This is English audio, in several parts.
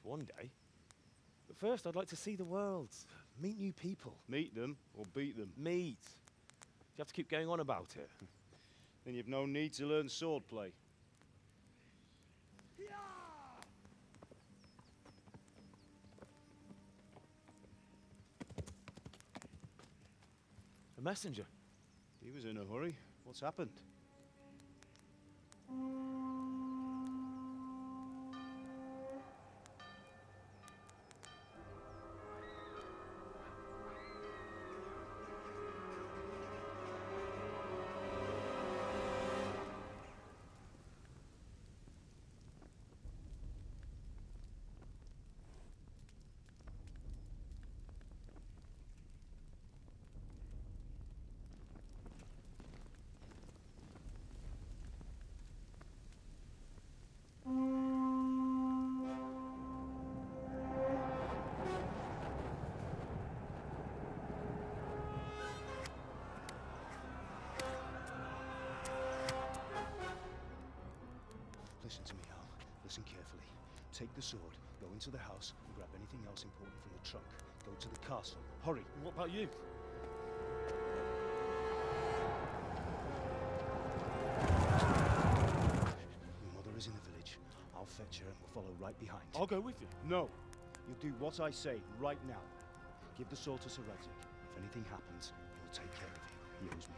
one day. But first, I'd like to see the world, meet new people. Meet them or beat them? Meet. Do you have to keep going on about it? Then you've no need to learn swordplay. A messenger. He was in a hurry. What's happened? Listen to me, Al. Listen carefully. Take the sword, go into the house, and grab anything else important from the trunk. Go to the castle. Hurry! What about you? Your mother is in the village. I'll fetch her and we'll follow right behind. I'll go with you. No! You'll do what I say right now. Give the sword to Sir Radzik. If anything happens, he'll take care of you. He owes me.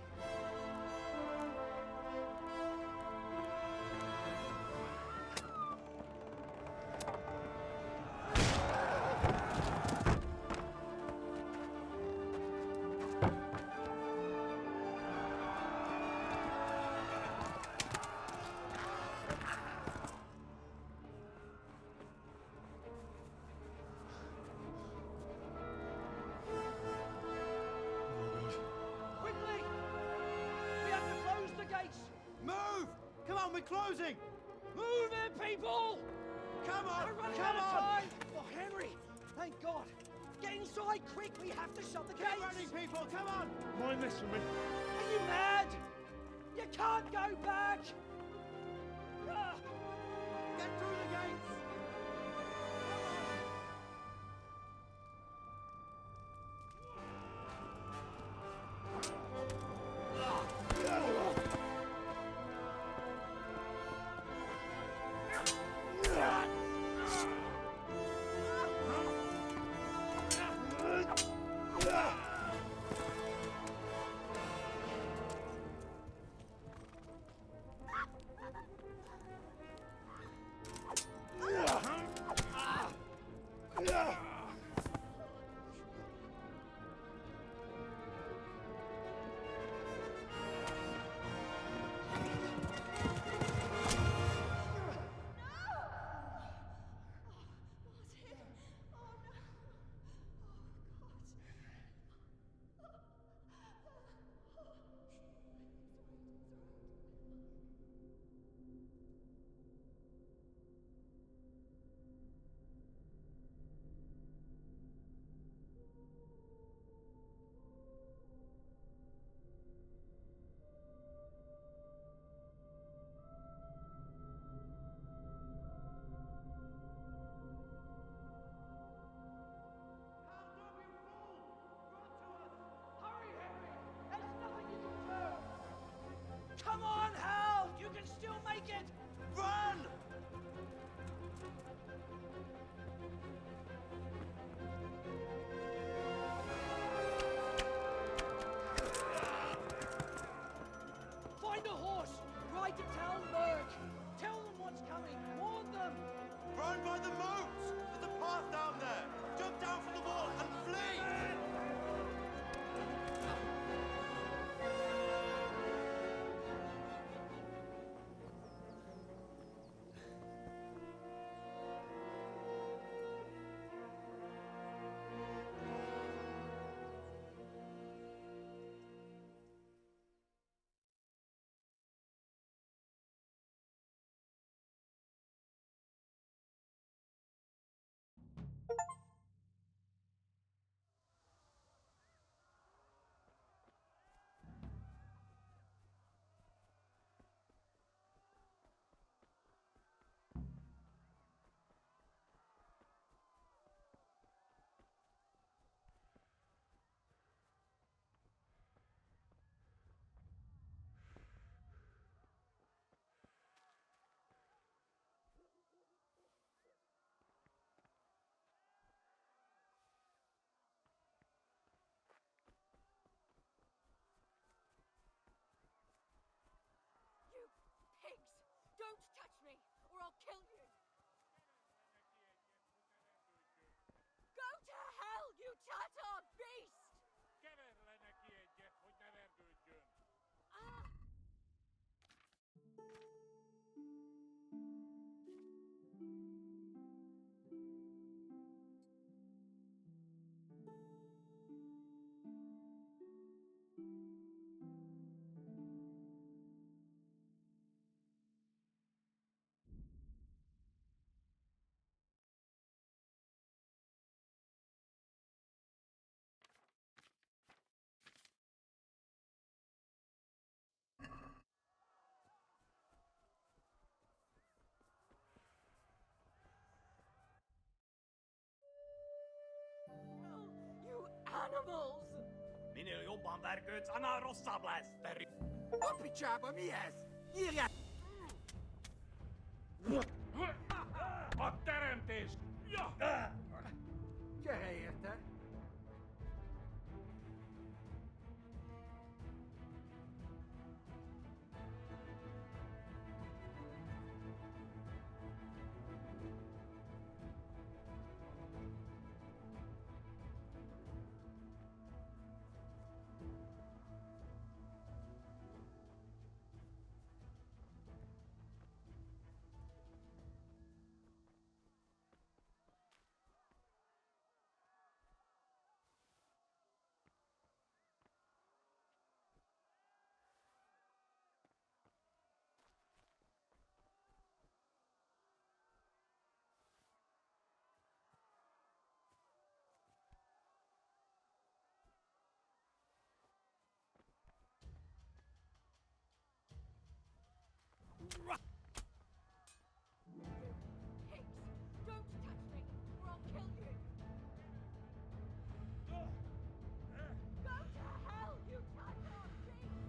Closing! Move it, people! Come on! We're running Come out of on! time! Oh, Henry! Thank God! Get inside, quick! We have to shut the gates! Keep running, people! Come on! Mind this for me. Are you mad? You can't go back! Ah. Get through the gates! jobban vergődsz, annál rosszabb lesz! A picsába, mi ez? Nyírjál! A teremtés! Ja! Gyere érte!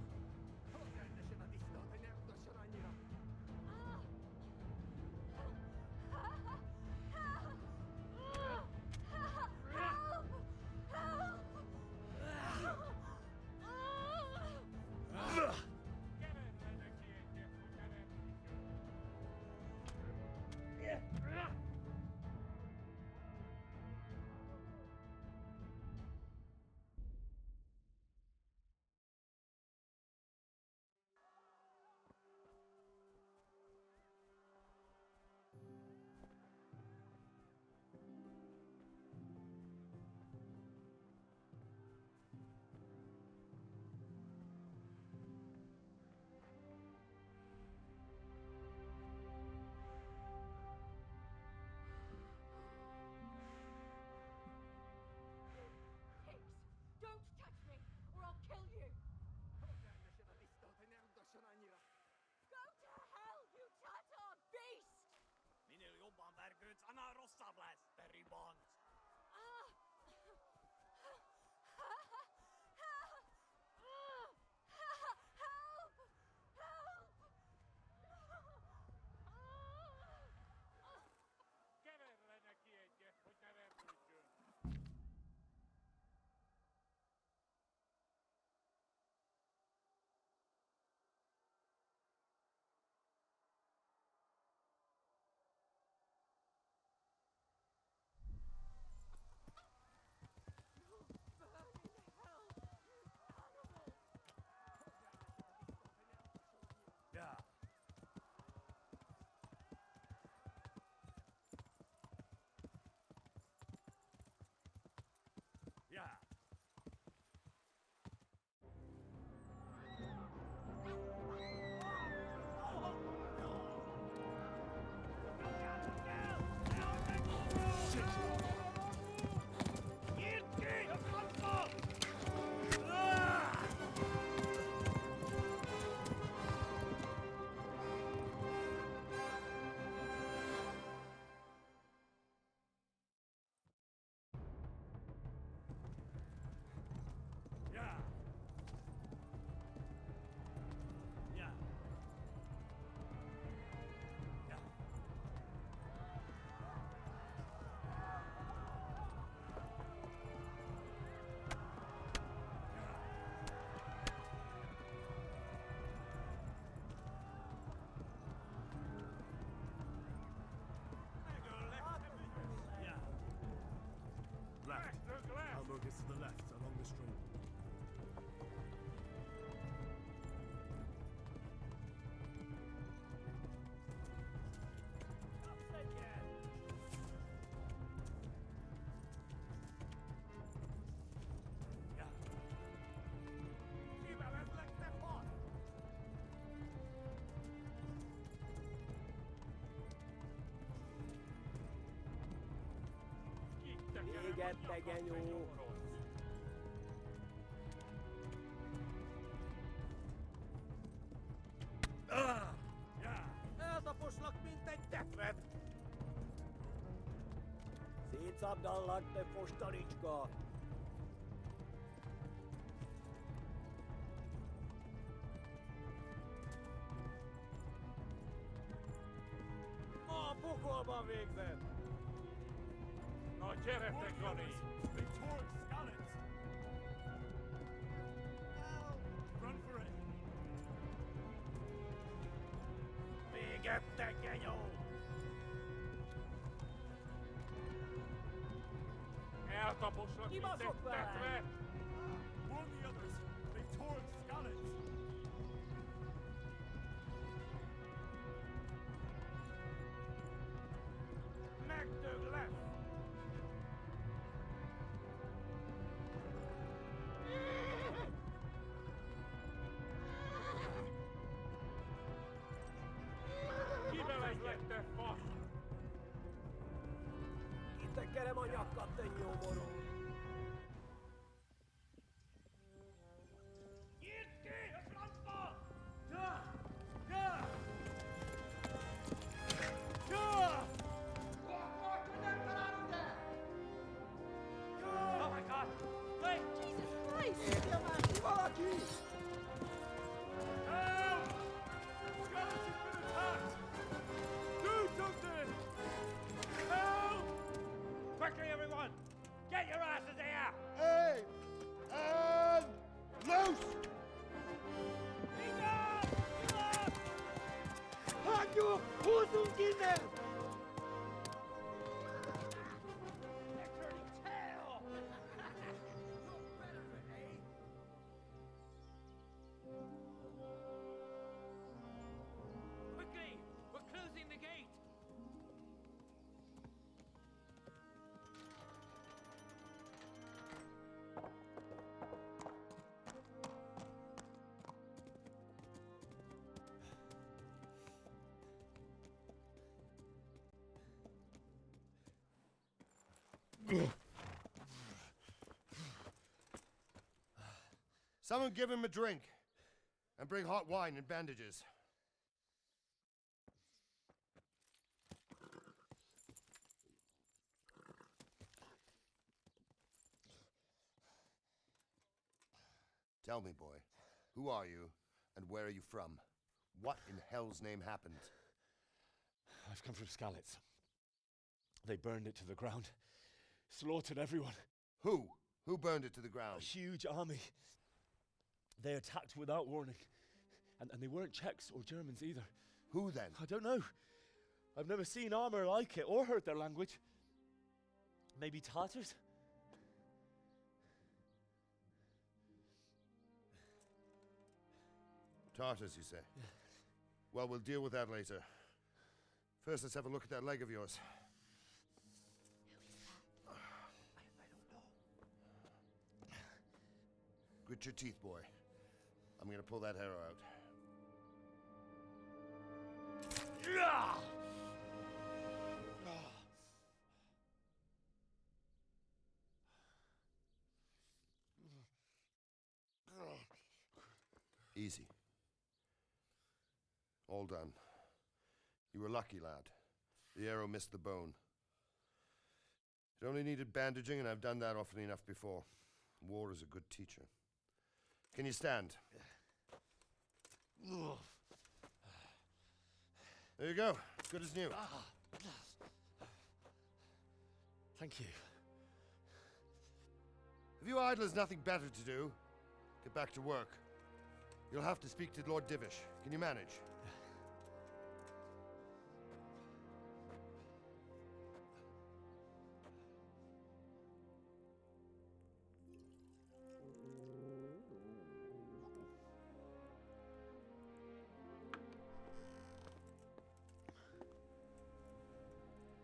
Rendesen a disznót, hogy ne rúgasson annyira! Rendesen a disznót, hogy ne rúgasson annyira! Minél jobban vergődsz, annál rosszabb lesz! Te ribanc! Keverj neki egyet, hogy ne vergődjön! Ja! Ja! Hamburg is to the left, along the stream. Véget, tegenyó! Eltaposlak, mint egy tetvet! Szétszabdallak, te fostalicska! Jobba vägsen! No kierrette koni! They tore scallops! Run for it! Vigette kejo! Ertopuslak Kimasok tetre! Warn the others! They tore scallops! Mäktygläs! Kivelejette fos! Ittekele manjakkatte nyomoro! Oh my God! Wait! Jesus Christ! Help! Skeleton's been attacked! Do something! Help! Quickly, everyone! Get your asses here! Hey! And loose! Hanyo! Huzungine! They're turning tail! Quickly! We're closing the gate! Someone give him a drink. And bring hot wine and bandages. Tell me, boy, who are you and where are you from? What in hell's name happened? I've come from Skalitz. They burned it to the ground, slaughtered everyone. Who? Who burned it to the A ground? huge army. They attacked without warning. And they weren't Czechs or Germans either. Who then? I don't know. I've never seen armor like it or heard their language. Maybe Tatars? Tartars, you say? Well, we'll deal with that later. First, let's have a look at that leg of yours. Grit your teeth, boy. I'm gonna pull that arrow out. Easy. All done. You were lucky, lad. The arrow missed the bone. It only needed bandaging, and I've done that often enough before. War is a good teacher. Can you stand? There you go. Good as new. Thank you. If you idlers nothing better to do, get back to work. You'll have to speak to Lord Divish. Can you manage?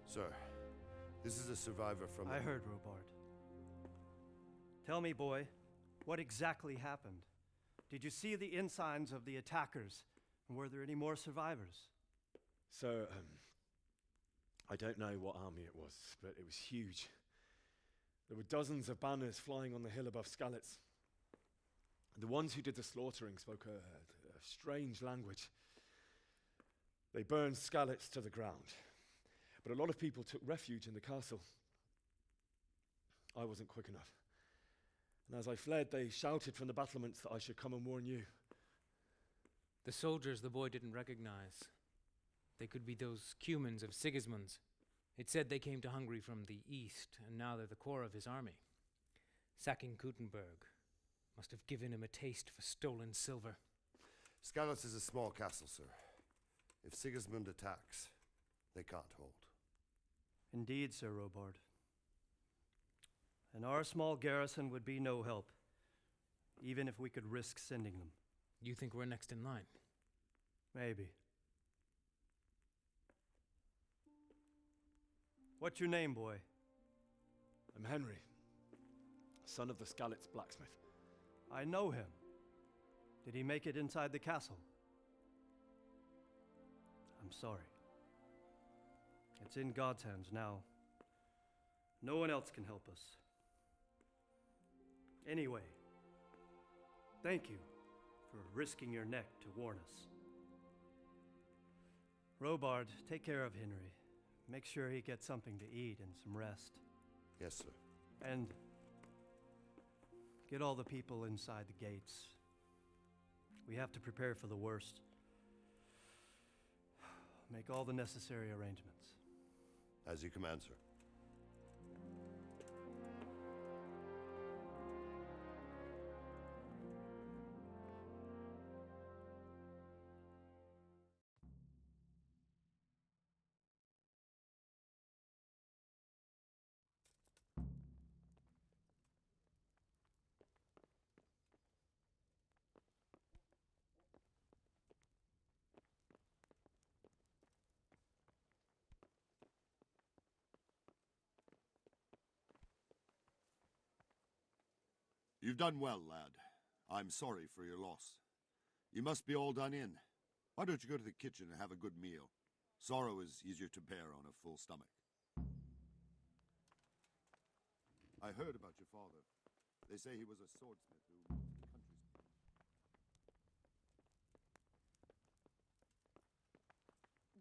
Sir, this is a survivor from... I heard, Robard. Tell me, boy, what exactly happened? Did you see the ensigns of the attackers? And were there any more survivors? So, I don't know what army it was, but it was huge. There were dozens of banners flying on the hill above Skalitz. The ones who did the slaughtering spoke a strange language. They burned Skalitz to the ground. But a lot of people took refuge in the castle. I wasn't quick enough. And as I fled, they shouted from the battlements that I should come and warn you. The soldiers the boy didn't recognize. They could be those Cumans of Sigismund's. It said they came to Hungary from the east, and now they're the core of his army. Sacking Gutenberg must have given him a taste for stolen silver. Skalitz is a small castle, sir. If Sigismund attacks, they can't hold. Indeed, Sir Robard. And our small garrison would be no help, even if we could risk sending them. You think we're next in line? Maybe. What's your name, boy? I'm Henry, son of the Skalitz blacksmith. I know him. Did he make it inside the castle? I'm sorry. It's in God's hands now. No one else can help us. Anyway, thank you for risking your neck to warn us. Robard, take care of Henry. Make sure he gets something to eat and some rest. Yes, sir. And get all the people inside the gates. We have to prepare for the worst. Make all the necessary arrangements. As you command, sir. You've done well, lad. I'm sorry for your loss. You must be all done in. Why don't you go to the kitchen and have a good meal? Sorrow is easier to bear on a full stomach. I heard about your father. They say he was a swordsmith who moved the country's...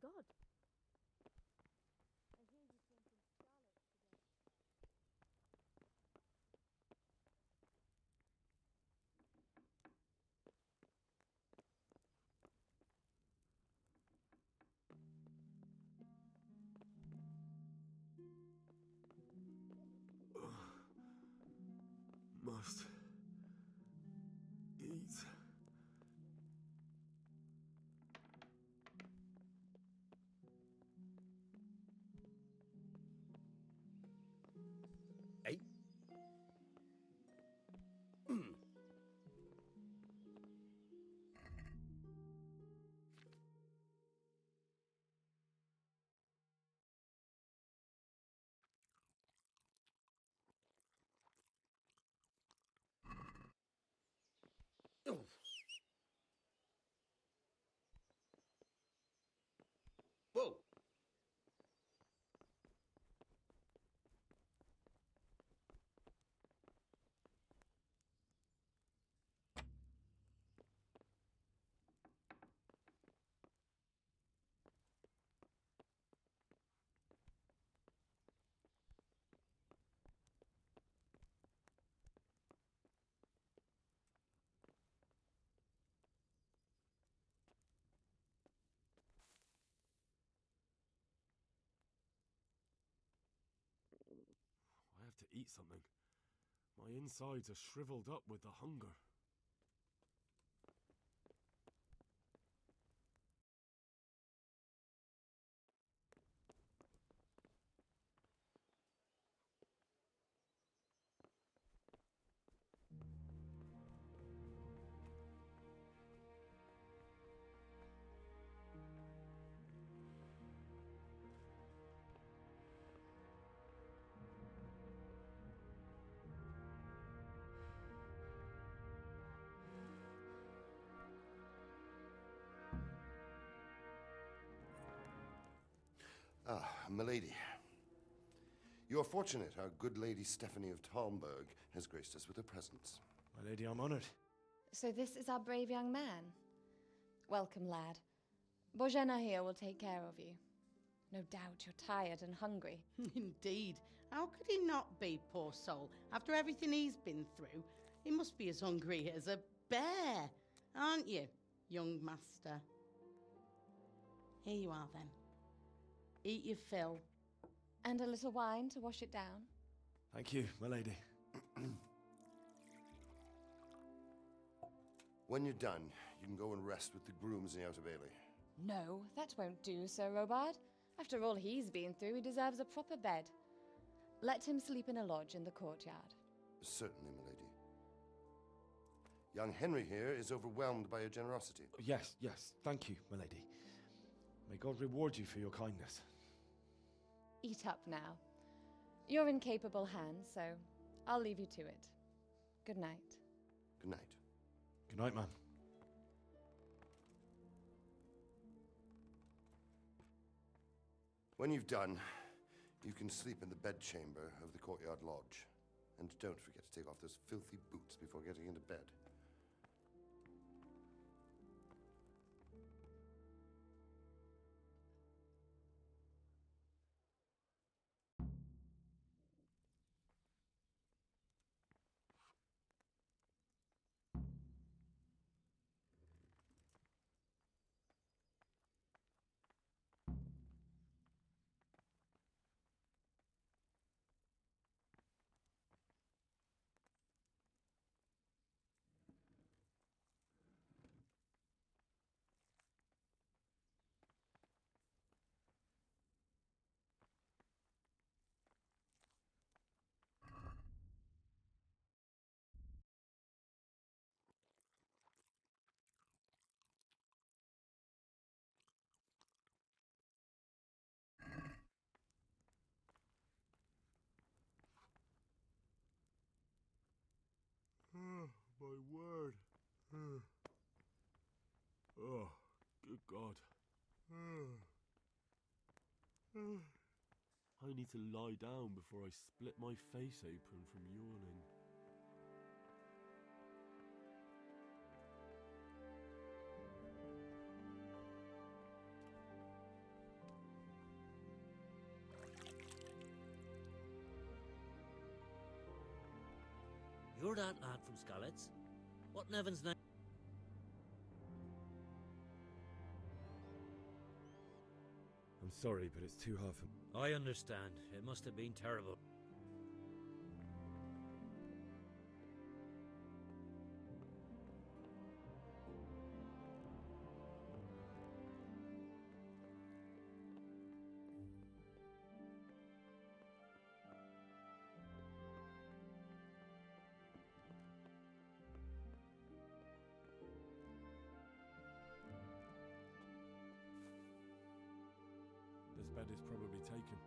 God. Must eat. Hey. Whoa! I have to eat something. My insides are shriveled up with the hunger. Ah, milady. You are fortunate our good lady Stephanie of Talmberg has graced us with her presence. My lady, I'm honored. So this is our brave young man. Welcome, lad. Bozhena here will take care of you. No doubt you're tired and hungry. Indeed. How could he not be, poor soul? After everything he's been through, he must be as hungry as a bear, aren't you, young master? Here you are, then. Eat your fill. And a little wine to wash it down. Thank you, my lady. When you're done, you can go and rest with the grooms in the Outer Bailey. No, that won't do, Sir Robard. After all he's been through, he deserves a proper bed. Let him sleep in a lodge in the courtyard. Certainly, my lady. Young Henry here is overwhelmed by your generosity. Yes, yes, thank you, my lady. May God reward you for your kindness. Eat up now. You're in capable hands, so I'll leave you to it. Good night. Good night. Good night, man. When you've done, you can sleep in the bedchamber of the courtyard lodge. And don't forget to take off those filthy boots before getting into bed. My word. Oh, good God. I need to lie down before I split my face open from yawning. You're that lad from Skalitz? What in heaven's name? I'm sorry, but it's too hard for me. I understand. It must have been terrible. This bed is probably taken.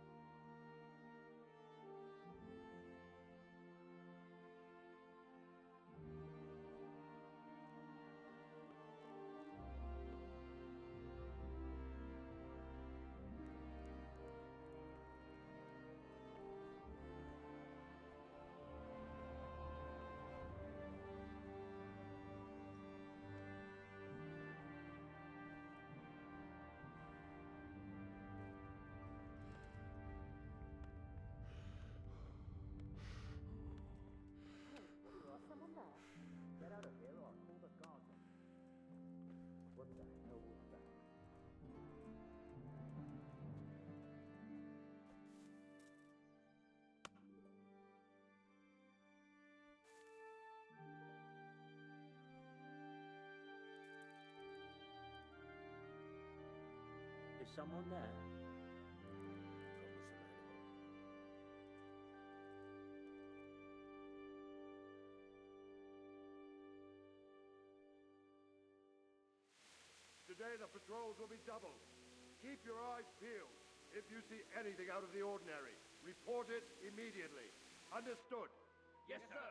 Is someone there? Today the patrols will be doubled. Keep your eyes peeled. If you see anything out of the ordinary, report it immediately. Understood? Yes, sir.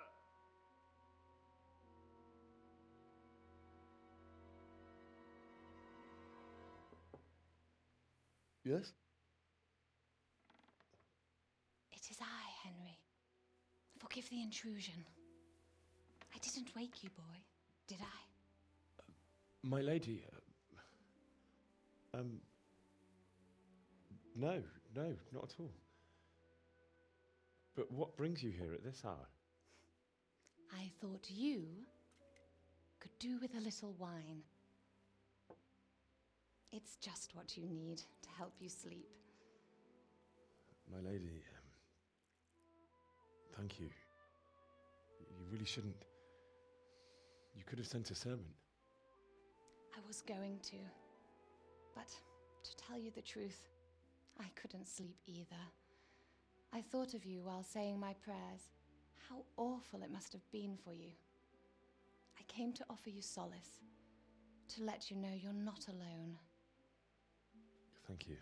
Yes? It is I, Henry. Forgive the intrusion. I didn't wake you, boy, did I? My lady, no, not at all. But what brings you here at this hour? I thought you could do with a little wine. It's just what you need to help you sleep. My lady, thank you. You really shouldn't. You could have sent a servant. I was going to. But to tell you the truth, I couldn't sleep either. I thought of you while saying my prayers. How awful it must have been for you. I came to offer you solace, to let you know you're not alone. Thank you.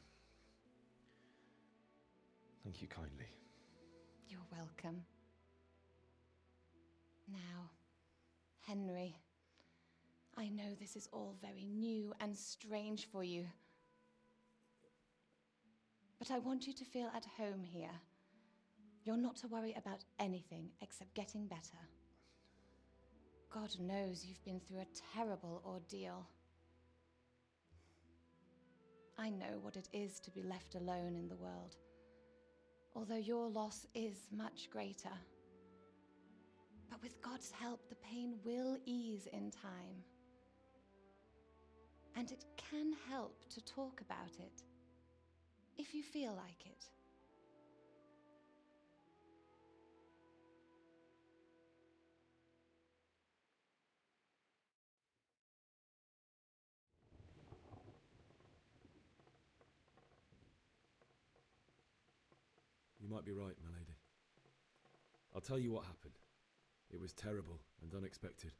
Thank you kindly. You're welcome. Now, Henry, I know this is all very new and strange for you, but I want you to feel at home here. You're not to worry about anything except getting better. God knows you've been through a terrible ordeal. I know what it is to be left alone in the world, although your loss is much greater. But with God's help, the pain will ease in time. And it can help to talk about it, if you feel like it. You might be right, my lady. I'll tell you what happened. It was terrible and unexpected.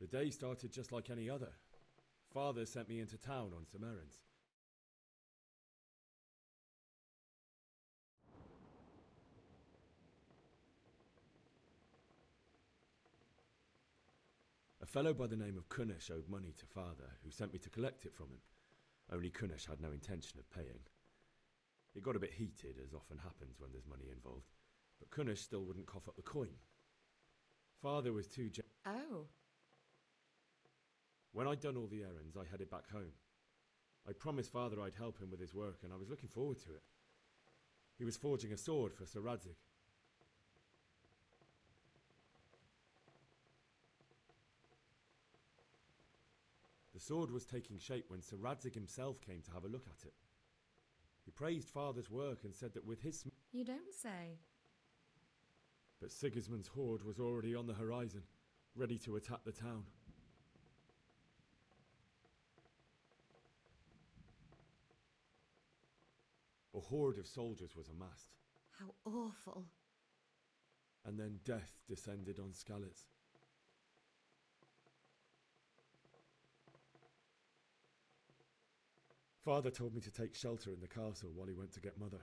The day started just like any other. Father sent me into town on some errands. A fellow by the name of Kunnish owed money to Father, who sent me to collect it from him. Only Kunnish had no intention of paying. It got a bit heated, as often happens when there's money involved, but Kunnish still wouldn't cough up the coin. Father was too Oh. When I'd done all the errands, I headed back home. I promised Father I'd help him with his work, and I was looking forward to it. He was forging a sword for Sir Radzig. The sword was taking shape when Sir Radzig himself came to have a look at it. He praised Father's work and said that with his... You don't say. But Sigismund's horde was already on the horizon, ready to attack the town. A horde of soldiers was amassed. How awful. And then death descended on Skalitz. Father told me to take shelter in the castle while he went to get Mother.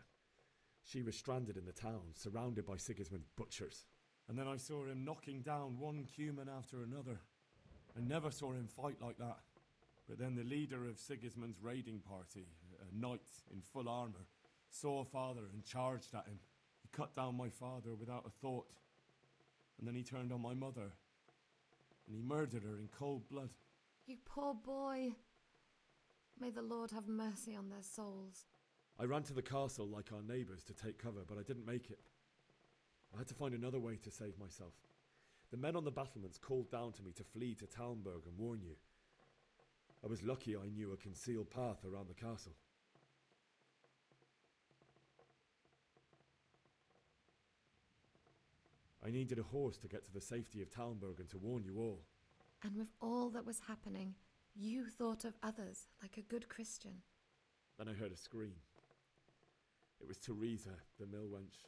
She was stranded in the town, surrounded by Sigismund's butchers. And then I saw him knocking down one Cuman after another. I never saw him fight like that. But then the leader of Sigismund's raiding party, a knight in full armour, saw Father and charged at him. He cut down my father without a thought. And then he turned on my mother. And he murdered her in cold blood. You poor boy. May the Lord have mercy on their souls. I ran to the castle like our neighbours to take cover, but I didn't make it. I had to find another way to save myself. The men on the battlements called down to me to flee to Talmberg and warn you. I was lucky I knew a concealed path around the castle. I needed a horse to get to the safety of Talmberg and to warn you all. And with all that was happening, you thought of others like a good Christian. Then I heard a scream. It was Teresa, the mill wench.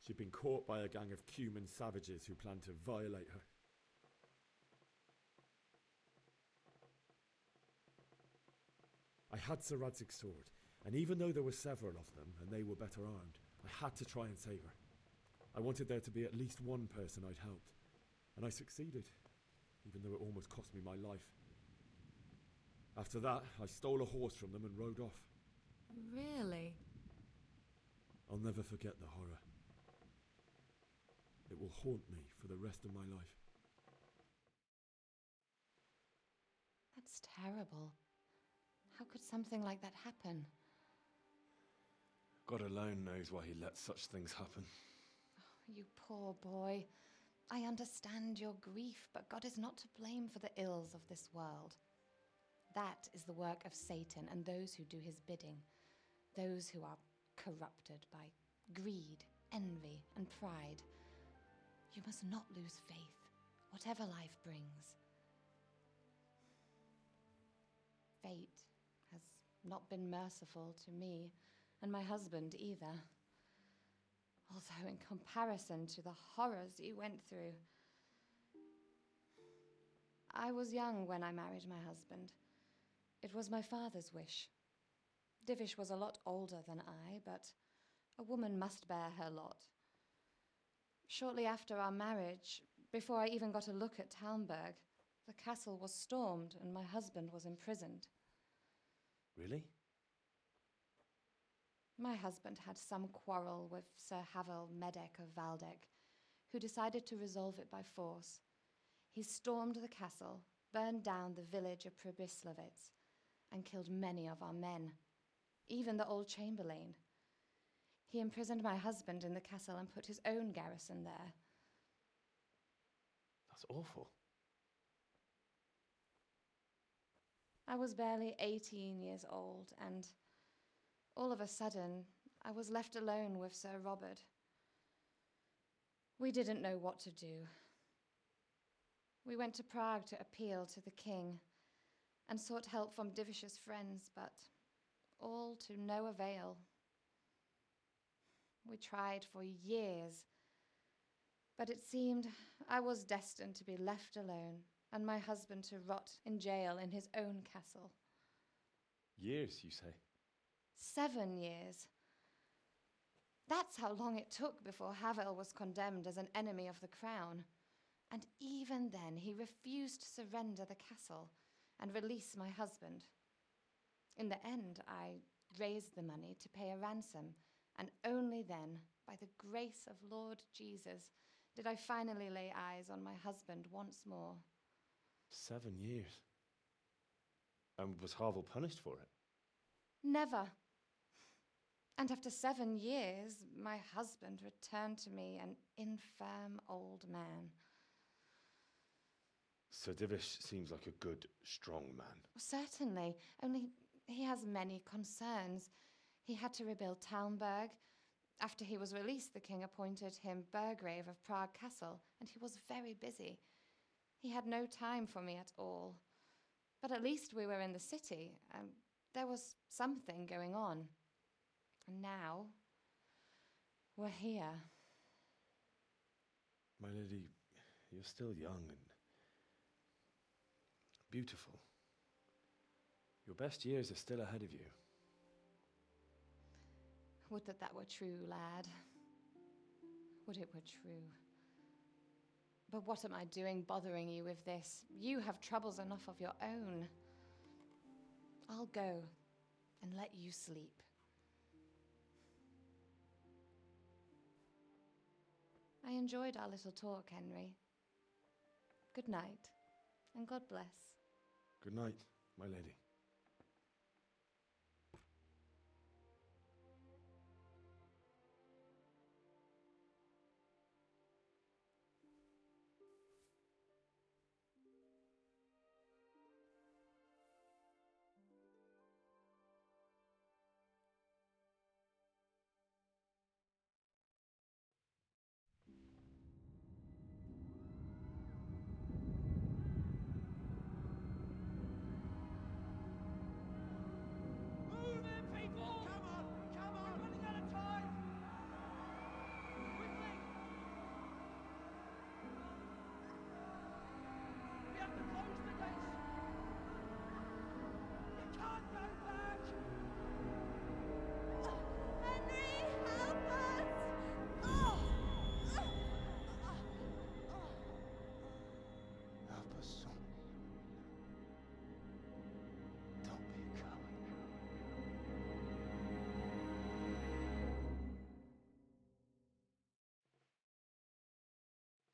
She'd been caught by a gang of Cuman savages who planned to violate her. I had Sir Radzig's sword, and even though there were several of them, and they were better armed, I had to try and save her. I wanted there to be at least one person I'd helped, and I succeeded, even though it almost cost me my life. After that, I stole a horse from them and rode off. Really? I'll never forget the horror. It will haunt me for the rest of my life. That's terrible. How could something like that happen? God alone knows why he lets such things happen. Oh, you poor boy. I understand your grief, but God is not to blame for the ills of this world. That is the work of Satan and those who do his bidding, those who are corrupted by greed, envy, and pride. You must not lose faith, whatever life brings. Fate has not been merciful to me, and my husband either. Although in comparison to the horrors you went through. I was young when I married my husband. It was my father's wish. Divish was a lot older than I, but a woman must bear her lot. Shortly after our marriage, before I even got a look at Talmberg, the castle was stormed and my husband was imprisoned. Really? My husband had some quarrel with Sir Havel Medek of Valdek, who decided to resolve it by force. He stormed the castle, burned down the village of Probislavitz, and killed many of our men, even the old chamberlain. He imprisoned my husband in the castle and put his own garrison there. That's awful. I was barely 18 years old, and all of a sudden, I was left alone with Sir Robert. We didn't know what to do. We went to Prague to appeal to the king and sought help from Divish's friends, but all to no avail. We tried for years, but it seemed I was destined to be left alone and my husband to rot in jail in his own castle. Years, you say? 7 years. That's how long it took before Havel was condemned as an enemy of the crown. And even then, he refused to surrender the castle and release my husband. In the end, I raised the money to pay a ransom, and only then, by the grace of Lord Jesus, did I finally lay eyes on my husband once more. 7 years. And was Havel punished for it? Never. And after 7 years, my husband returned to me an infirm old man. Sir Divish seems like a good, strong man. Certainly, only he has many concerns. He had to rebuild Talmberg. After he was released, the king appointed him Burgrave of Prague Castle, and he was very busy. He had no time for me at all. But at least we were in the city, and there was something going on. And now, we're here. My lady, you're still young and beautiful. Your best years are still ahead of you. Would that that were true, lad. Would it were true. But what am I doing bothering you with this? You have troubles enough of your own. I'll go and let you sleep. I enjoyed our little talk, Henry. Good night, and God bless. Good night, my lady.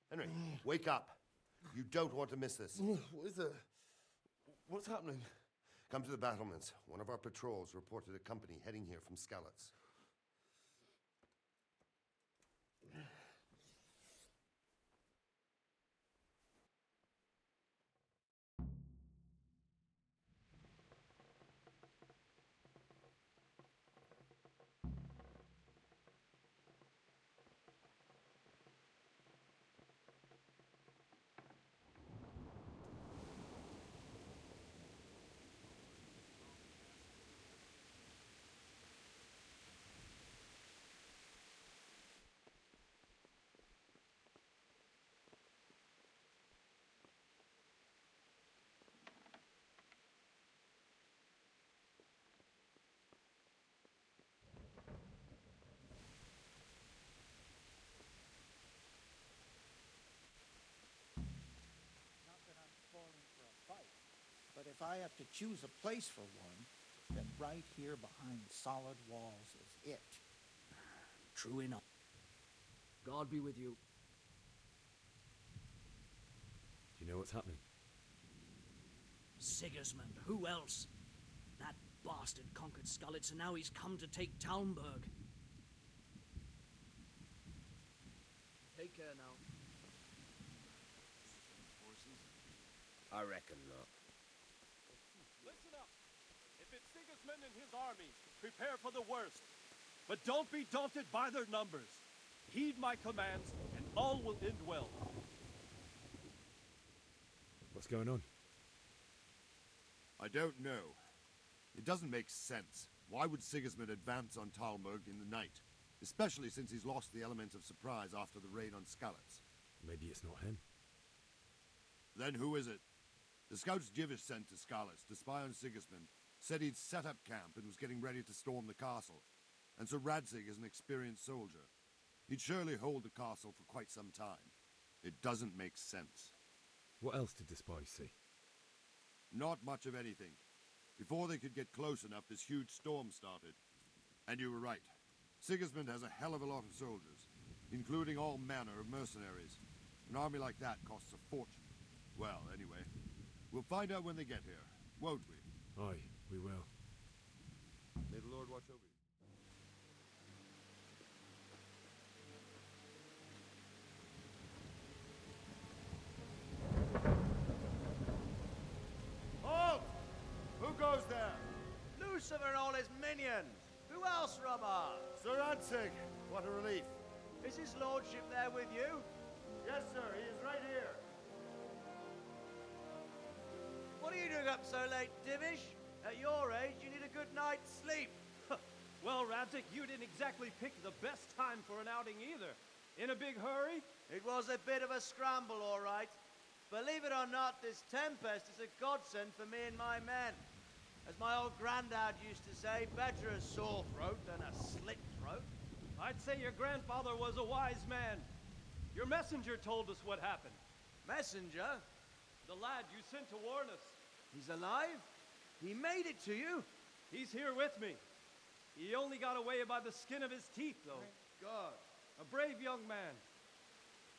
Henry, wake up. You don't want to miss this. What is it? What's happening? Come to the battlements. One of our patrols reported a company heading here from Skalitz. if I have to choose a place for one, then right here behind solid walls is it. True enough. God be with you. Do you know what's happening? Sigismund, who else? That bastard conquered Skalitz, and now he's come to take Talmberg. Take care now. Horses? I reckon not. Listen up. If it's Sigismund and his army, prepare for the worst. But don't be daunted by their numbers. Heed my commands, and all will end well. What's going on? I don't know. It doesn't make sense. Why would Sigismund advance on Talmberg in the night? Especially since he's lost the element of surprise after the raid on Skalitz. Maybe it's not him. Then who is it? The scouts Jivish sent to Skalitz to spy on Sigismund said he'd set up camp and was getting ready to storm the castle. And Sir Radzig is an experienced soldier. He'd surely hold the castle for quite some time. It doesn't make sense. What else did the spies see? Not much of anything. Before they could get close enough, this huge storm started. And you were right. Sigismund has a hell of a lot of soldiers, including all manner of mercenaries. An army like that costs a fortune. Well, anyway, we'll find out when they get here, won't we? Aye, we will. May the Lord watch over you. Halt! Who goes there? Lucifer and all his minions. Who else, Robber? Sir Radzig. What a relief. Is his lordship there with you? Yes, sir. He is right here. What are you doing up so late, Divish? At your age, you need a good night's sleep. Well, Radzig, you didn't exactly pick the best time for an outing either. In a big hurry? It was a bit of a scramble, all right. Believe it or not, this tempest is a godsend for me and my men. As my old granddad used to say, better a sore throat than a slit throat. I'd say your grandfather was a wise man. Your messenger told us what happened. Messenger? The lad you sent to warn us. He's alive? He made it to you? He's here with me. He only got away by the skin of his teeth, though. Thank God. A brave young man.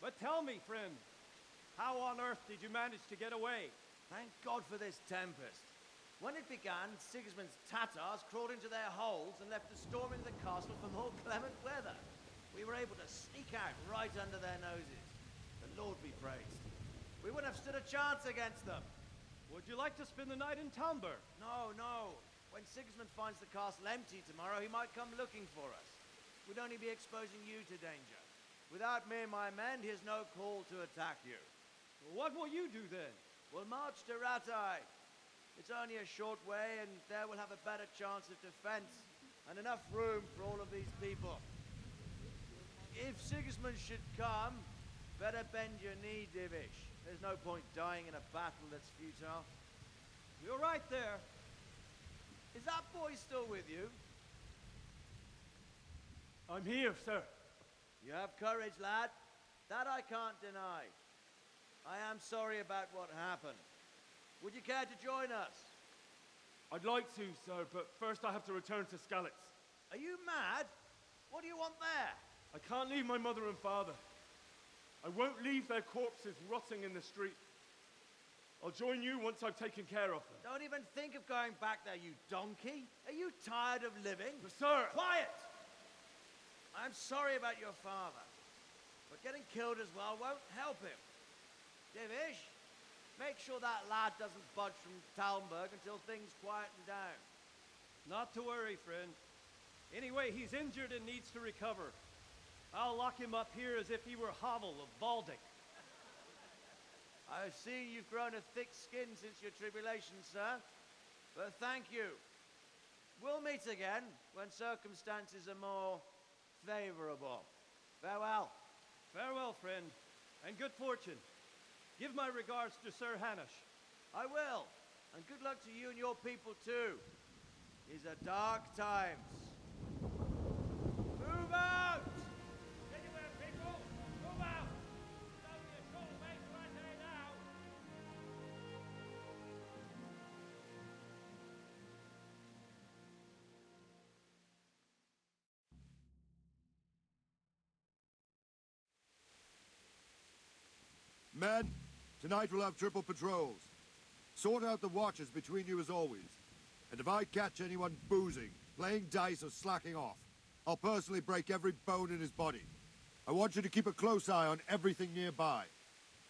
But tell me, friend, how on earth did you manage to get away? Thank God for this tempest. When it began, Sigismund's Tatars crawled into their holes and left us storming the castle for more clement weather. We were able to sneak out right under their noses. The Lord be praised. We wouldn't have stood a chance against them. Would you like to spend the night in Talmberg? No, no. When Sigismund finds the castle empty tomorrow, he might come looking for us. We'd only be exposing you to danger. Without me and my men, he has no call to attack you. What will you do then? We'll march to Ratai. It's only a short way, and there we'll have a better chance of defense and enough room for all of these people. If Sigismund should come, better bend your knee, Divish. There's no point dying in a battle that's futile. You're right there. Is that boy still with you? I'm here, sir. You have courage, lad. That I can't deny. I am sorry about what happened. Would you care to join us? I'd like to, sir, but first I have to return to Skalitz. Are you mad? What do you want there? I can't leave my mother and father. I won't leave their corpses rotting in the street. I'll join you once I've taken care of them. Don't even think of going back there, you donkey. Are you tired of living? But sir! Quiet! I'm sorry about your father, but getting killed as well won't help him. Divish, make sure that lad doesn't budge from Talmberg until things quieten down. Not to worry, friend. Anyway, he's injured and needs to recover. I'll lock him up here as if he were Havel of Baldic. I've seen you've grown a thick skin since your tribulation, sir. But thank you. We'll meet again when circumstances are more favorable. Farewell. Farewell, friend, and good fortune. Give my regards to Sir Hanush. I will. And good luck to you and your people, too. These are dark times. Move out! Anywhere, people! Move out! It's only a short way to Ratai now. Men, tonight we'll have triple patrols. Sort out the watches between you as always. And if I catch anyone boozing, playing dice or slacking off, I'll personally break every bone in his body. I want you to keep a close eye on everything nearby.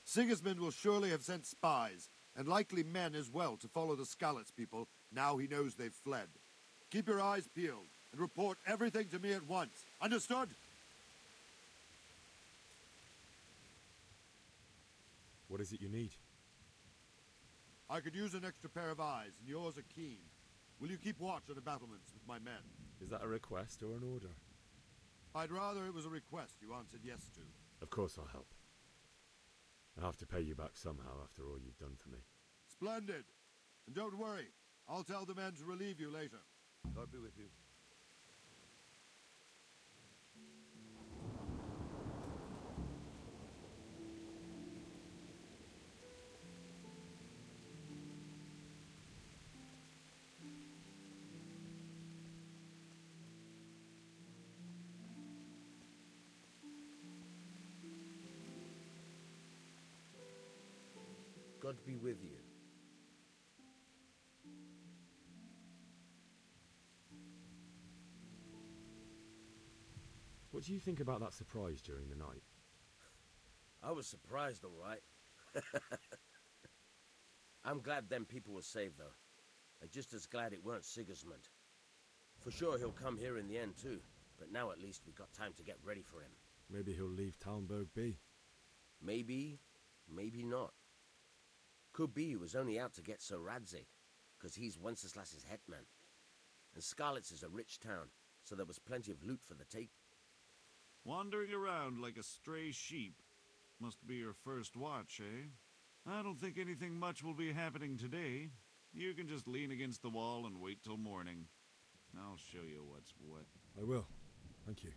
Sigismund will surely have sent spies, and likely men as well, to follow the Skalitz people now he knows they've fled. Keep your eyes peeled, and report everything to me at once. Understood? What is it you need? I could use an extra pair of eyes, and yours are keen. Will you keep watch on the battlements with my men? Is that a request or an order? I'd rather it was a request you answered yes to. Of course I'll help. I have to pay you back somehow after all you've done for me. Splendid! And don't worry, I'll tell the men to relieve you later. God be with you. God be with you. What do you think about that surprise during the night? I was surprised, all right. I'm glad them people were saved, though. I'm just as glad it weren't Sigismund. For sure he'll come here in the end, too. But now at least we've got time to get ready for him. Maybe he'll leave Talmberg be. Maybe, maybe not. Could be he was only out to get Sir Radzig, because he's Wenceslas's hetman. And Skalitz is a rich town, so there was plenty of loot for the take. Wandering around like a stray sheep. Must be your first watch, eh? I don't think anything much will be happening today. You can just lean against the wall and wait till morning. I'll show you what's what. I will. Thank you.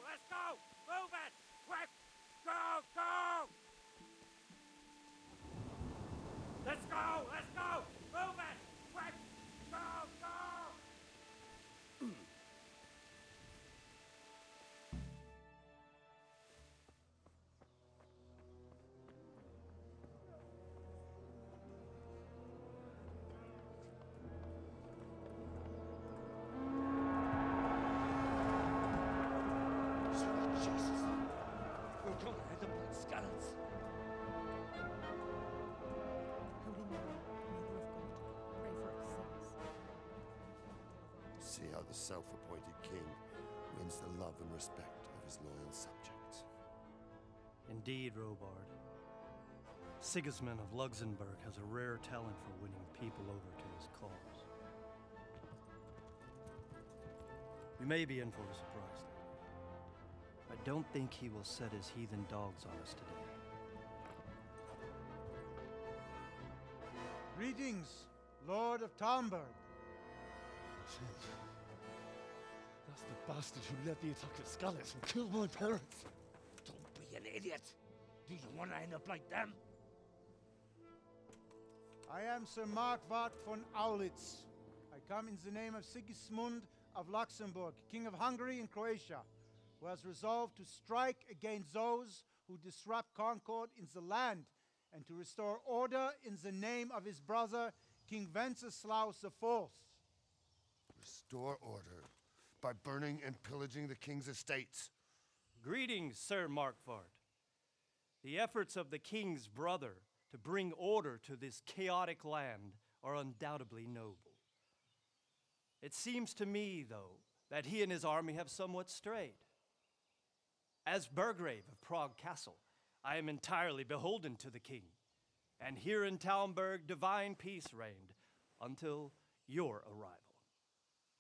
Let's go! Move it! Quick! Go! Go! Let's go! Let's go! Move it! Quick! Go! Go! See how the self-appointed king wins the love and respect of his loyal subjects. Indeed, Robard. Sigismund of Luxembourg has a rare talent for winning people over to his cause. We may be in for a surprise, though. I don't think he will set his heathen dogs on us today. Greetings, Lord of Talmberg. That's the bastard who led the attack at Skalitz and killed my parents. Don't be an idiot. Do you want to end up like them? I am Sir Markvart von Aulitz. I come in the name of Sigismund of Luxembourg, King of Hungary and Croatia, who has resolved to strike against those who disrupt concord in the land and to restore order in the name of his brother, King Wenceslaus IV. Restore order by burning and pillaging the king's estates. Greetings, Sir Markvart. The efforts of the king's brother to bring order to this chaotic land are undoubtedly noble. It seems to me, though, that he and his army have somewhat strayed. As Burgrave of Prague Castle, I am entirely beholden to the king, and here in Talmberg divine peace reigned until your arrival.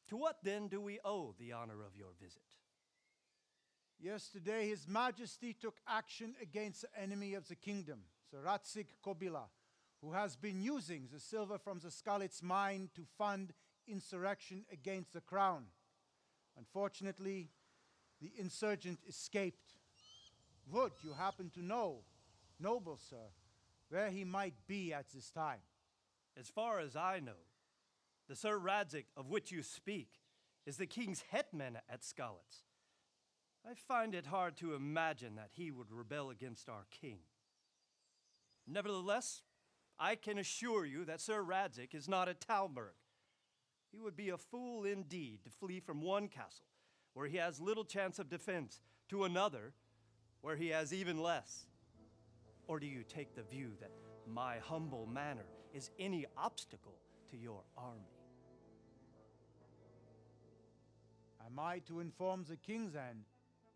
To what then do we owe the honor of your visit? Yesterday, His Majesty took action against the enemy of the kingdom, Sir Ratzik Kobila, who has been using the silver from the Skalitz mine to fund insurrection against the crown. Unfortunately, the insurgent escaped. Would you happen to know, noble sir, where he might be at this time? As far as I know, the Sir Radzik of which you speak is the king's hetman at Skalitz. I find it hard to imagine that he would rebel against our king. Nevertheless, I can assure you that Sir Radzik is not at Talmberg. He would be a fool indeed to flee from one castle, where he has little chance of defense, to another, where he has even less. Or do you take the view that my humble manner is any obstacle to your army? Am I to inform the king then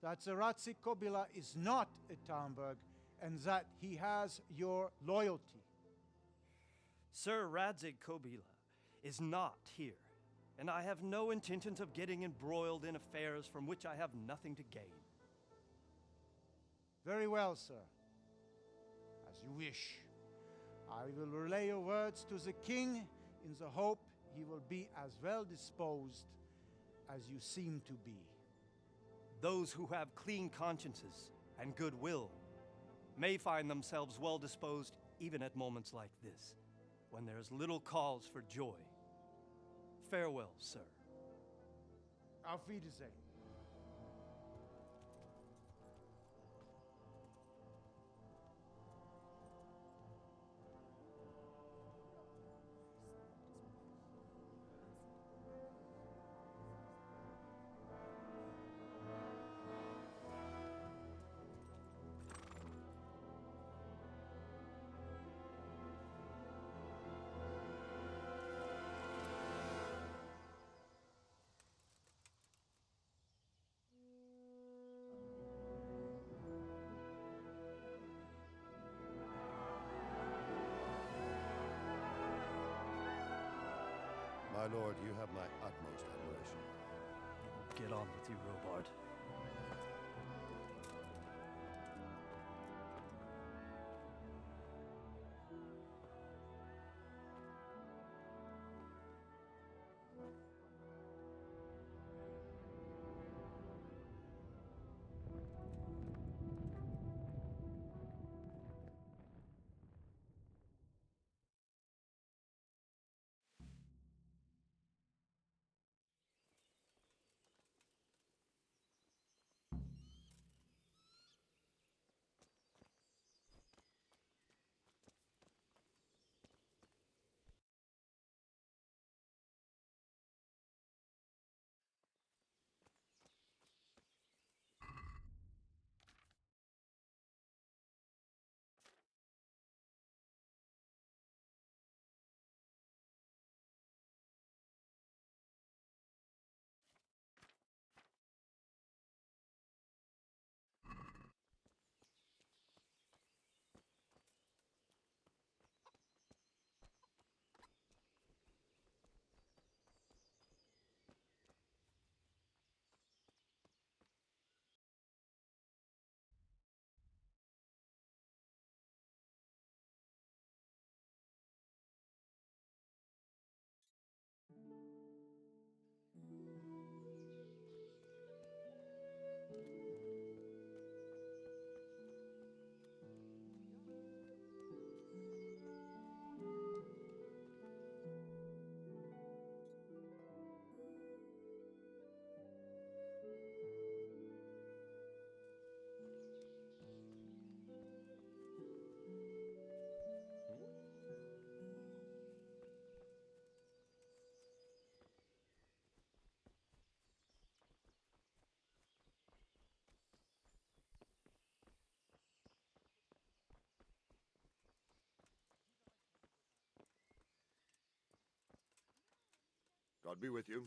that Sir Ratzik Kobila is not at Talmberg and that he has your loyalty? Sir Radzik Kobila is not here, and I have no intentions of getting embroiled in affairs from which I have nothing to gain. Very well, sir. As you wish. I will relay your words to the king in the hope he will be as well disposed as you seem to be. Those who have clean consciences and goodwill may find themselves well disposed even at moments like this, when there is little cause for joy. Farewell, sir. Auf Wiedersehen. My lord, you have my utmost admiration. Get on with you, Robard. God be with you.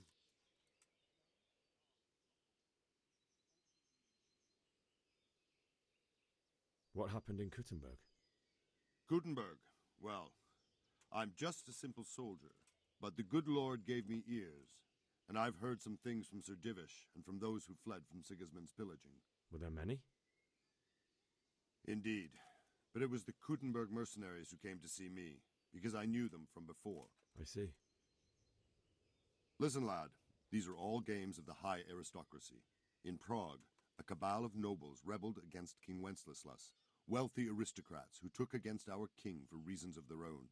What happened in Kuttenberg? Gutenberg. Well, I'm just a simple soldier, but the good Lord gave me ears, and I've heard some things from Sir Divish and from those who fled from Sigismund's pillaging. Were there many? Indeed, but it was the Kuttenberg mercenaries who came to see me, because I knew them from before. I see. Listen, lad, these are all games of the high aristocracy. In Prague, a cabal of nobles rebelled against King Wenceslas, wealthy aristocrats who took against our king for reasons of their own.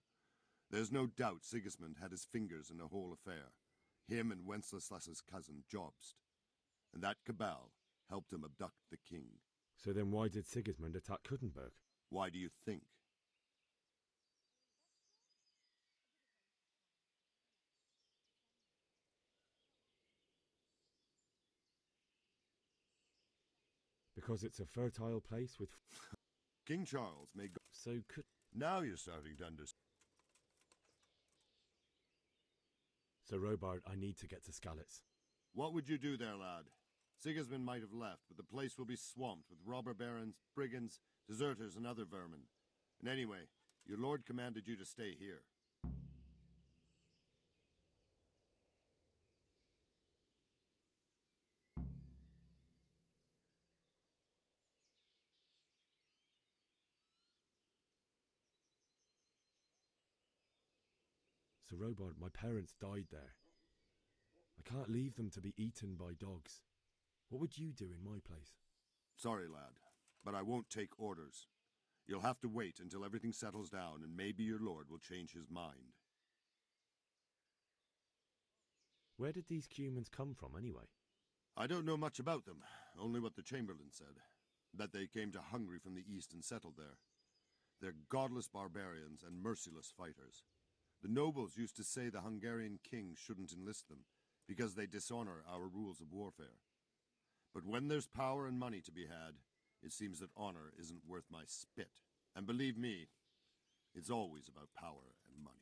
There's no doubt Sigismund had his fingers in the whole affair, him and Wenceslas's cousin Jobst. And that cabal helped him abduct the king. So then why did Sigismund attack Kuttenberg? Why do you think? Because it's a fertile place with... King Charles may go... So could... Now you're starting to understand. So Robard, I need to get to Skalitz. What would you do there, lad? Sigismund might have left, but the place will be swamped with robber barons, brigands, deserters, and other vermin. And anyway, your lord commanded you to stay here. So Robard, my parents died there. I can't leave them to be eaten by dogs. What would you do in my place? Sorry, lad, but I won't take orders. You'll have to wait until everything settles down, and maybe your lord will change his mind. Where did these humans come from, anyway? I don't know much about them, only what the Chamberlain said. That they came to Hungary from the east and settled there. They're godless barbarians and merciless fighters. The nobles used to say the Hungarian king shouldn't enlist them, because they dishonor our rules of warfare. But when there's power and money to be had, it seems that honor isn't worth my spit. And believe me, it's always about power and money.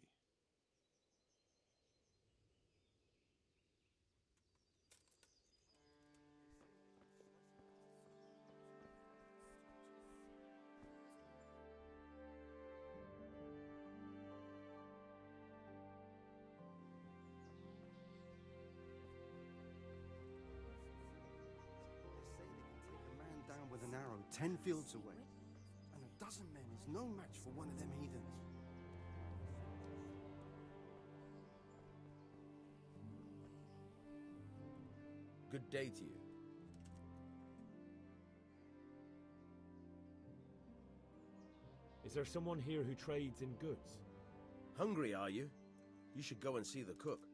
Down with an arrow 10 fields away, and a dozen men is no match for one of them heathens. Good day to you. Is there someone here who trades in goods? Hungry, are you? You should go and see the cook.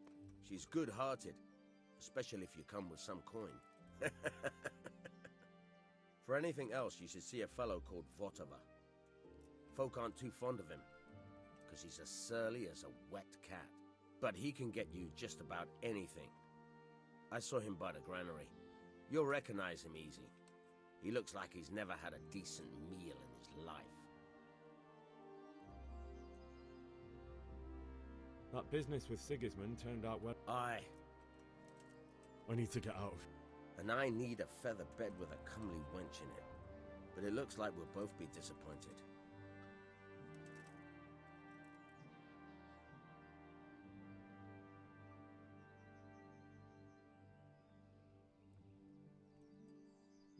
She's good-hearted, especially if you come with some coin. For anything else, you should see a fellow called Votava. Folk aren't too fond of him, because he's as surly as a wet cat. But he can get you just about anything. I saw him by the granary. You'll recognize him easy. He looks like he's never had a decent meal in his life. That business with Sigismund turned out well. Aye. I need to get out of... And I need a feather bed with a comely wench in it. But it looks like we'll both be disappointed.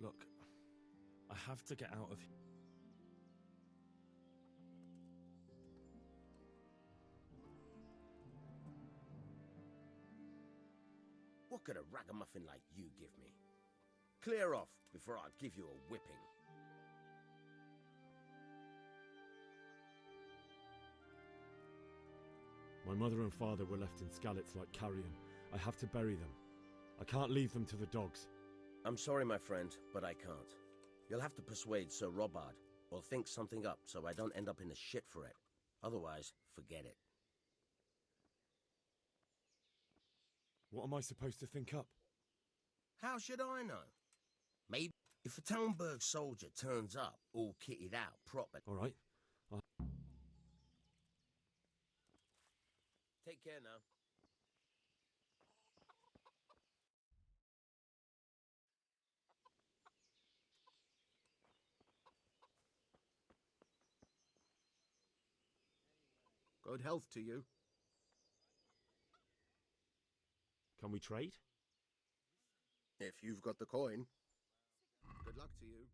Look, I have to get out of here. What could a ragamuffin like you give me? Clear off before I give you a whipping. My mother and father were left in Skalitz like carrion. I have to bury them. I can't leave them to the dogs. I'm sorry, my friend, but I can't. You'll have to persuade Sir Robard, or think something up so I don't end up in the shit for it. Otherwise, forget it. What am I supposed to think up? How should I know? Maybe if a Talmberg soldier turns up, all kitted out, proper. All right. Take care now. Good health to you. Can we trade? If you've got the coin. Good luck to you.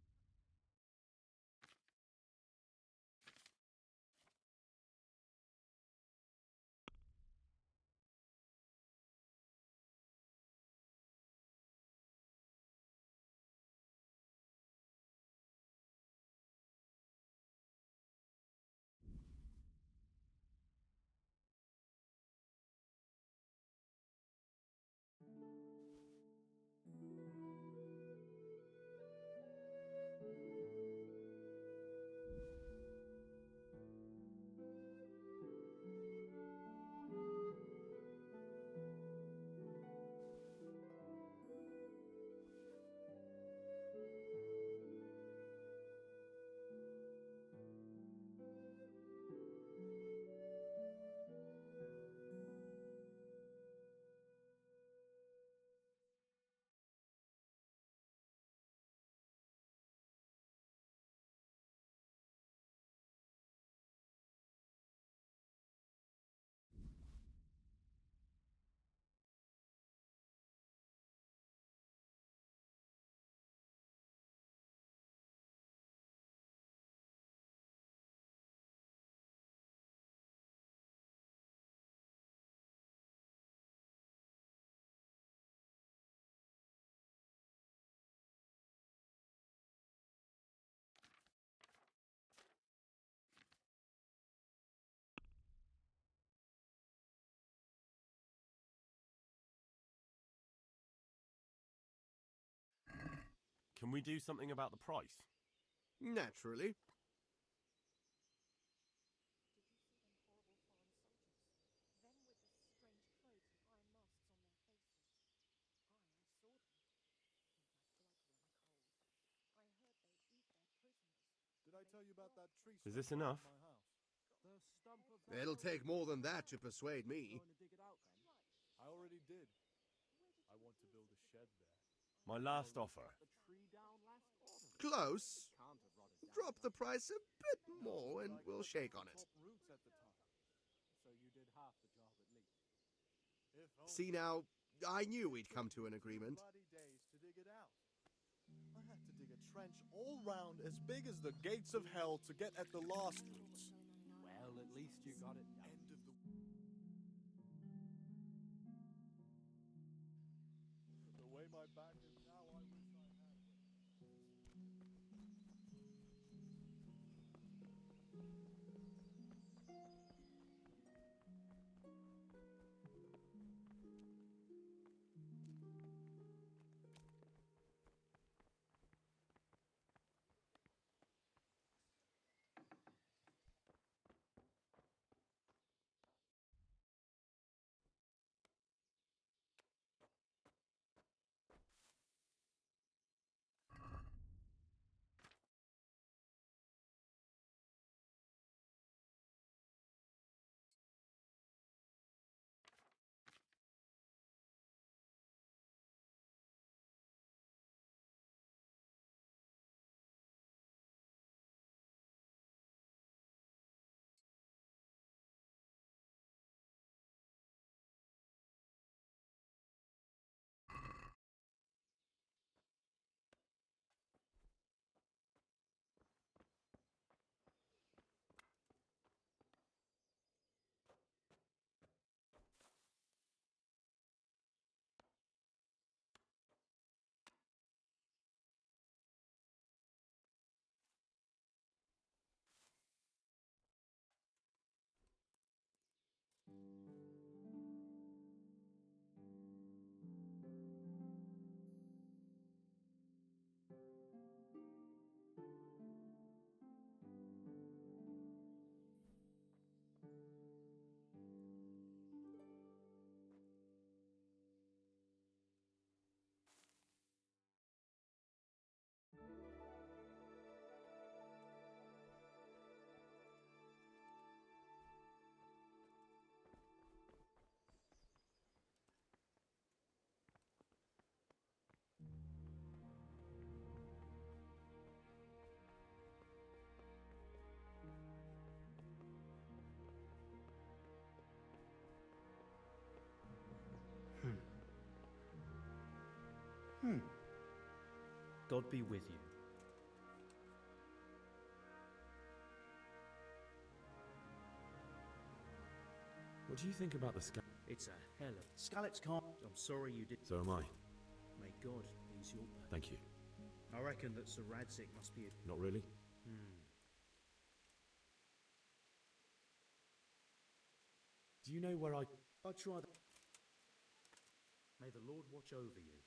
Can we do something about the price? Naturally. Did I tell you about that tree? Is this enough? It'll take more than that to persuade me. I already did. I want to build a shed there. My last offer. Close. Drop the price a bit more and we'll shake on it. So you did half the job at least. See now, I knew we'd come to an agreement. Days to dig it out. I had to dig a trench all round as big as the gates of hell to get at the last roots. Well, at least you got it done. End of the... The way my back is now, I wish I had. God be with you. What do you think about the sky? It's a hell of... Skalitz can't... I'm sorry you did... So am I. May God ease your... Thank you. I reckon that Sir Radzik must be a... Not really? Do you know where I try that? May the Lord watch over you.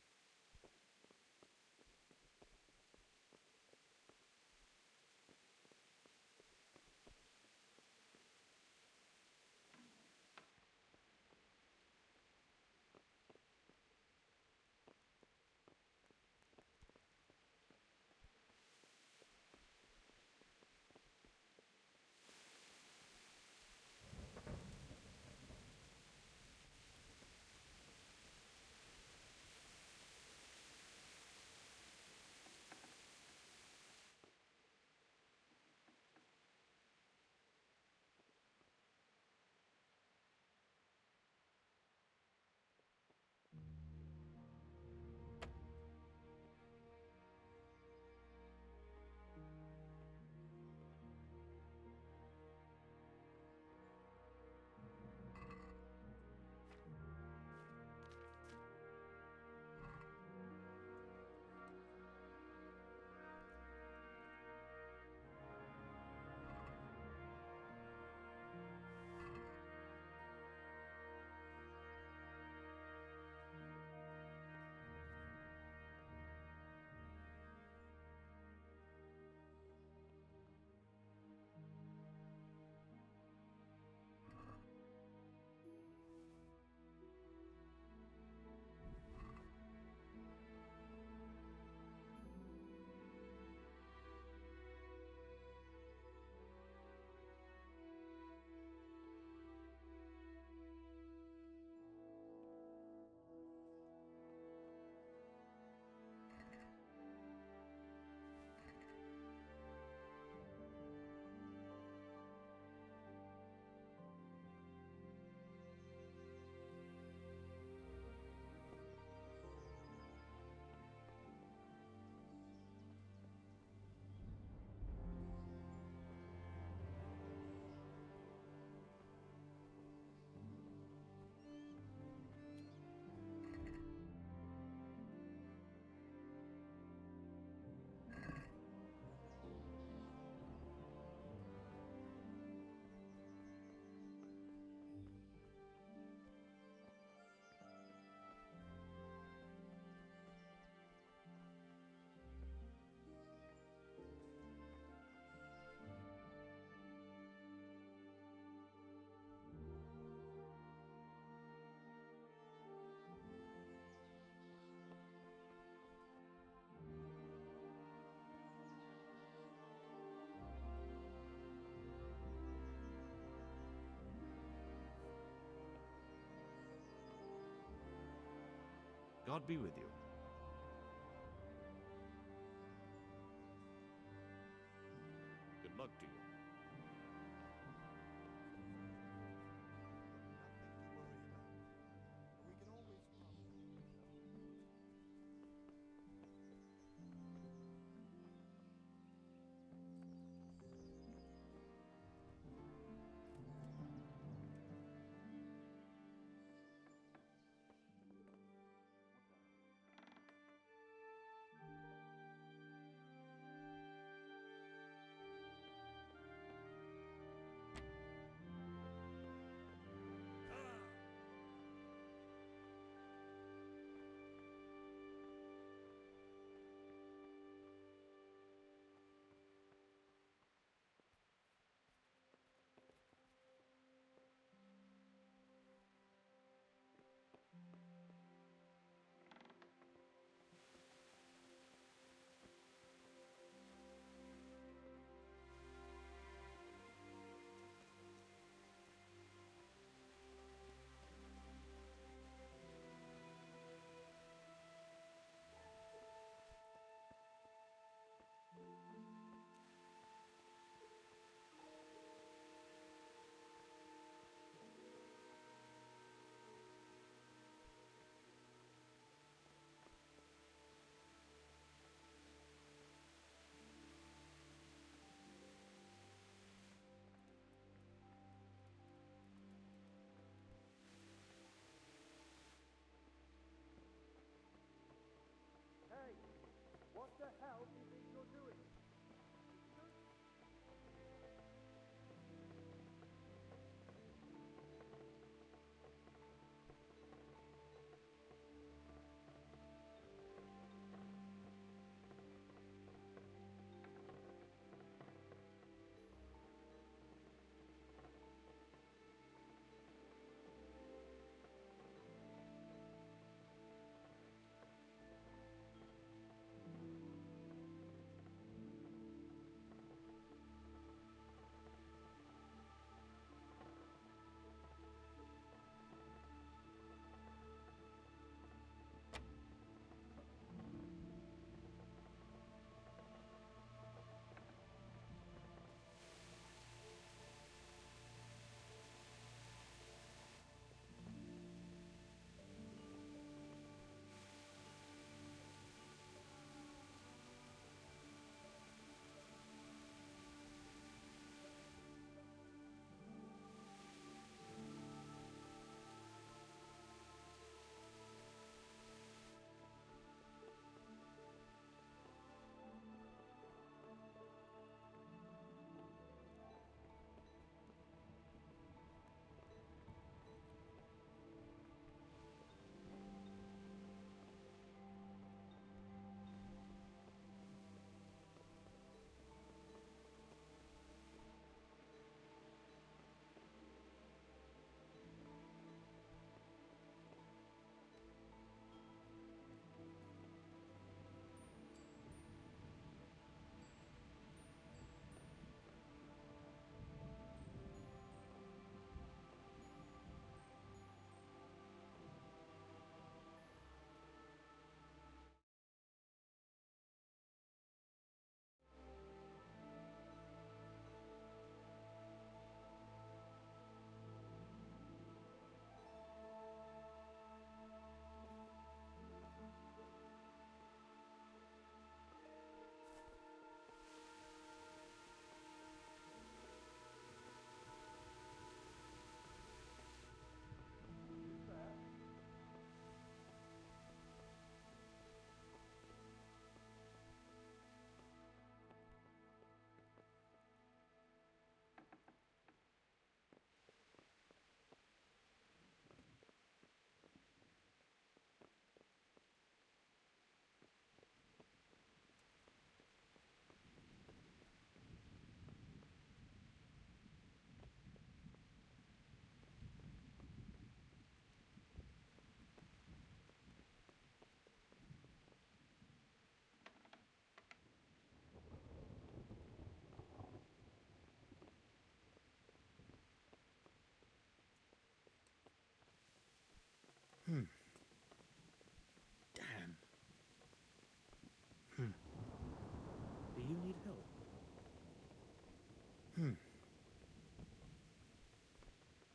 God be with you. Good luck to you.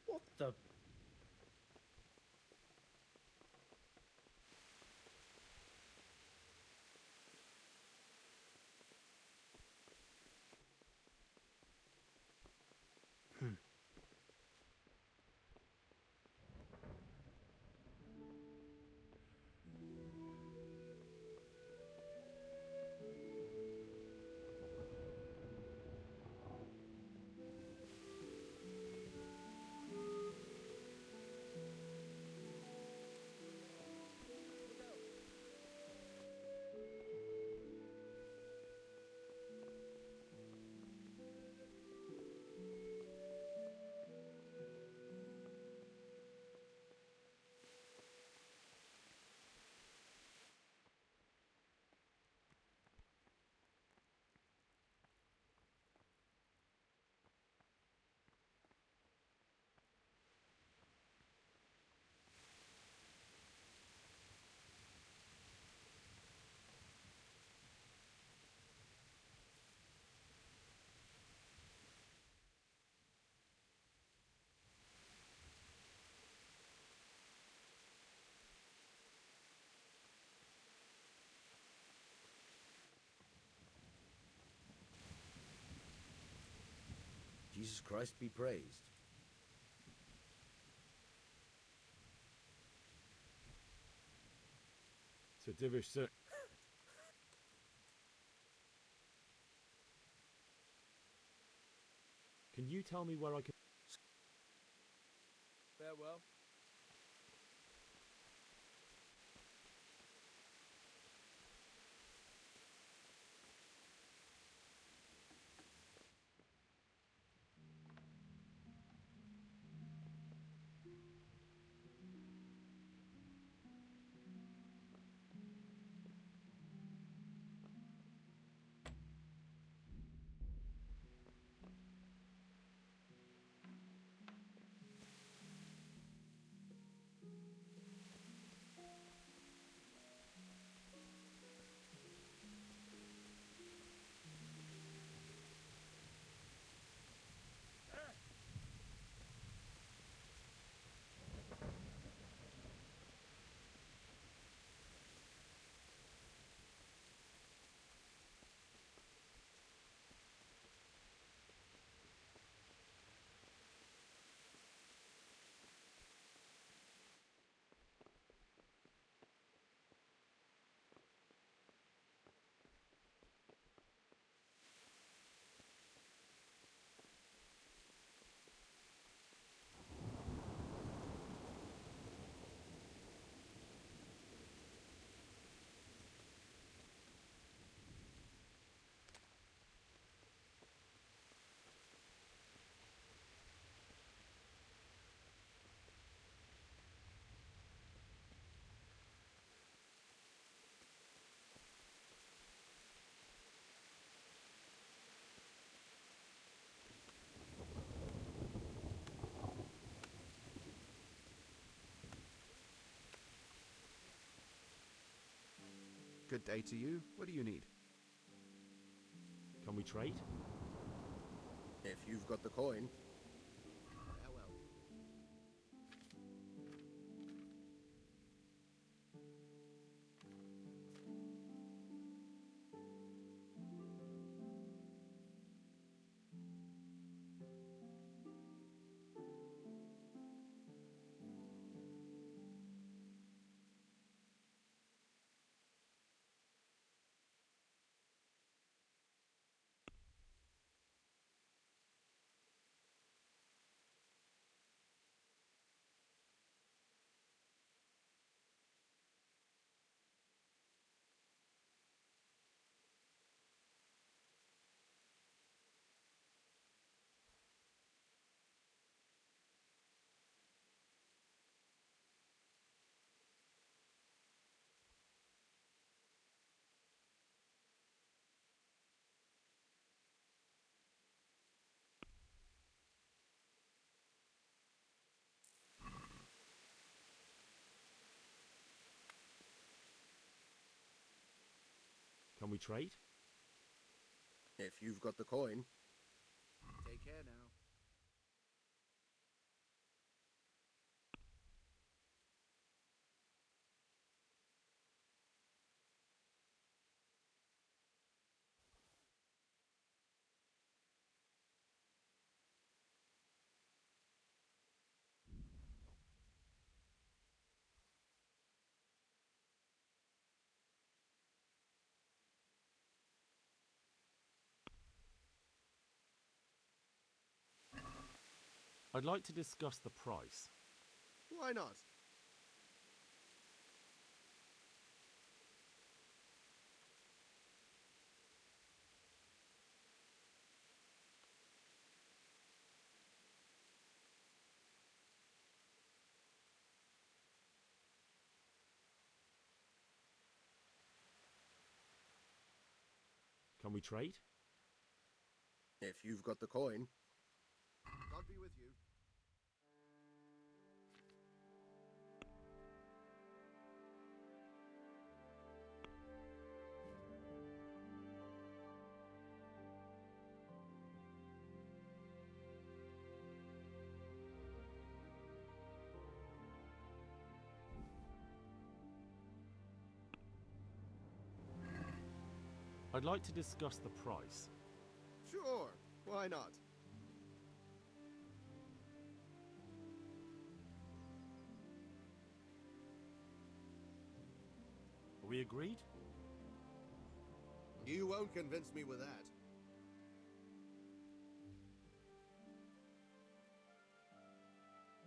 What the? Jesus Christ be praised. So Divish, sir. Can you tell me where I can... Farewell. Good day to you. What do you need? Can we trade? If you've got the coin. Farewell. Can we trade? If you've got the coin. Take Take care now. I'd like to discuss the price. Why not? Can we trade? If you've got the coin. God be with you. I'd like to discuss the price. Sure, why not? Are we agreed? You won't convince me with that.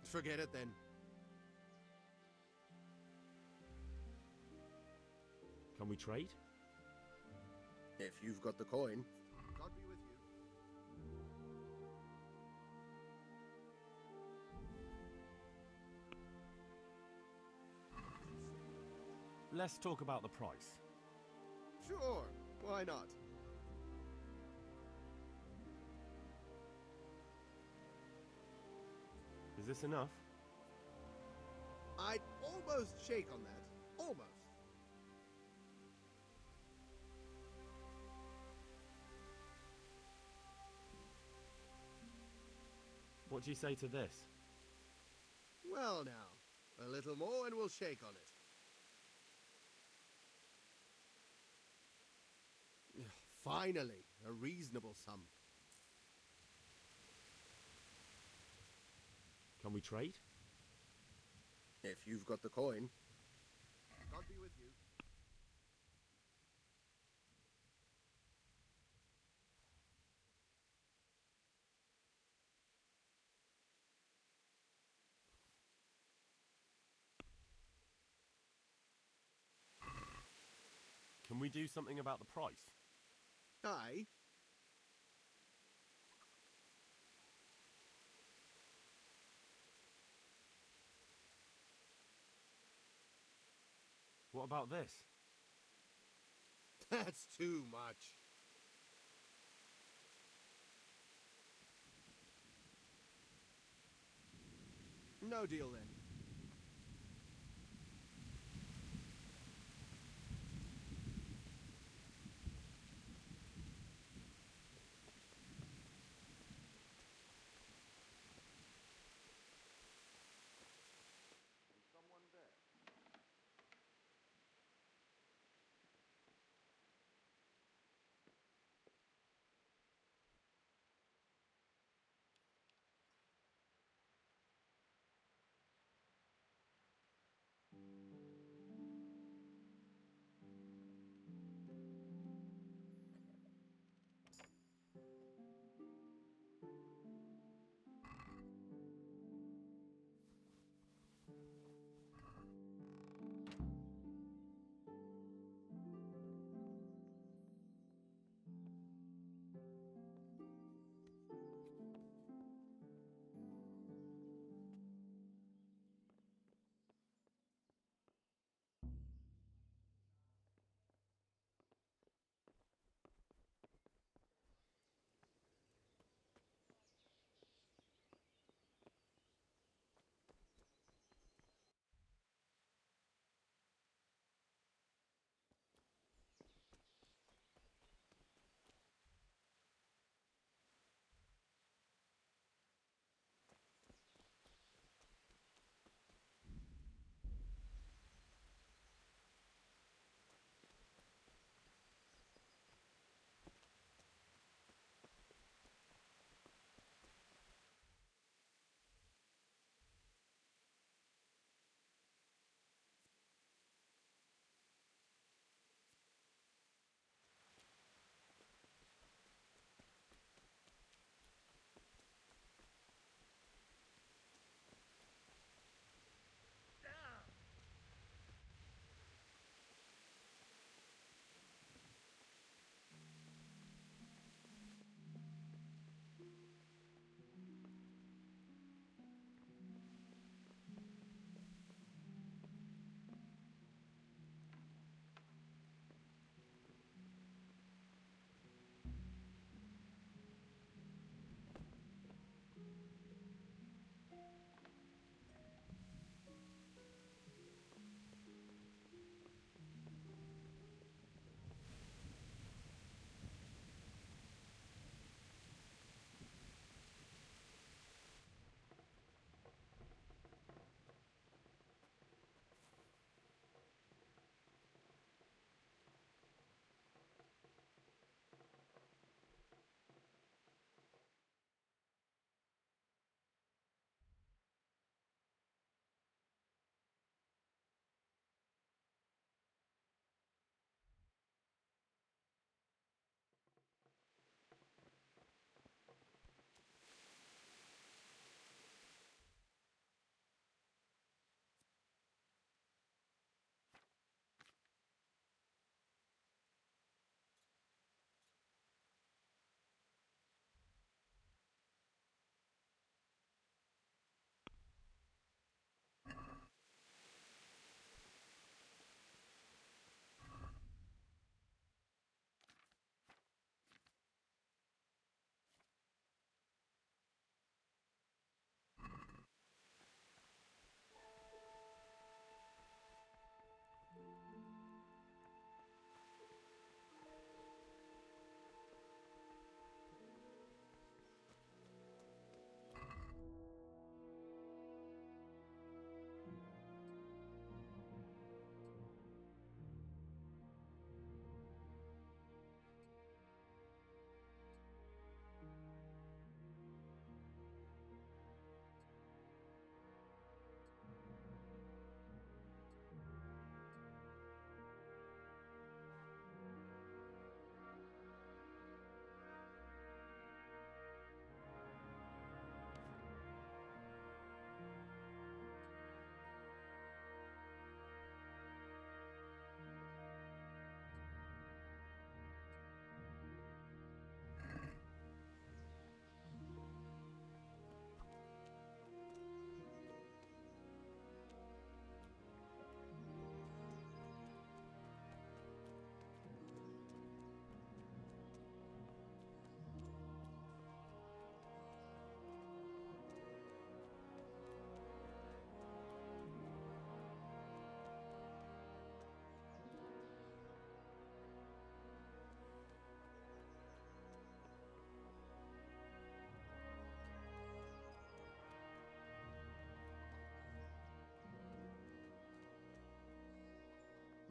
Forget it then. Can we trade? If you've got the coin. God be with you. Let's talk about the price. Sure, why not? Is this enough? I'd almost shake on that. Almost. What do you say to this? Well now, a little more and we'll shake on it. Finally, a reasonable sum. Can we trade? If you've got the coin. God be with you. Can we do something about the price? Aye. What about this? That's too much. No deal then.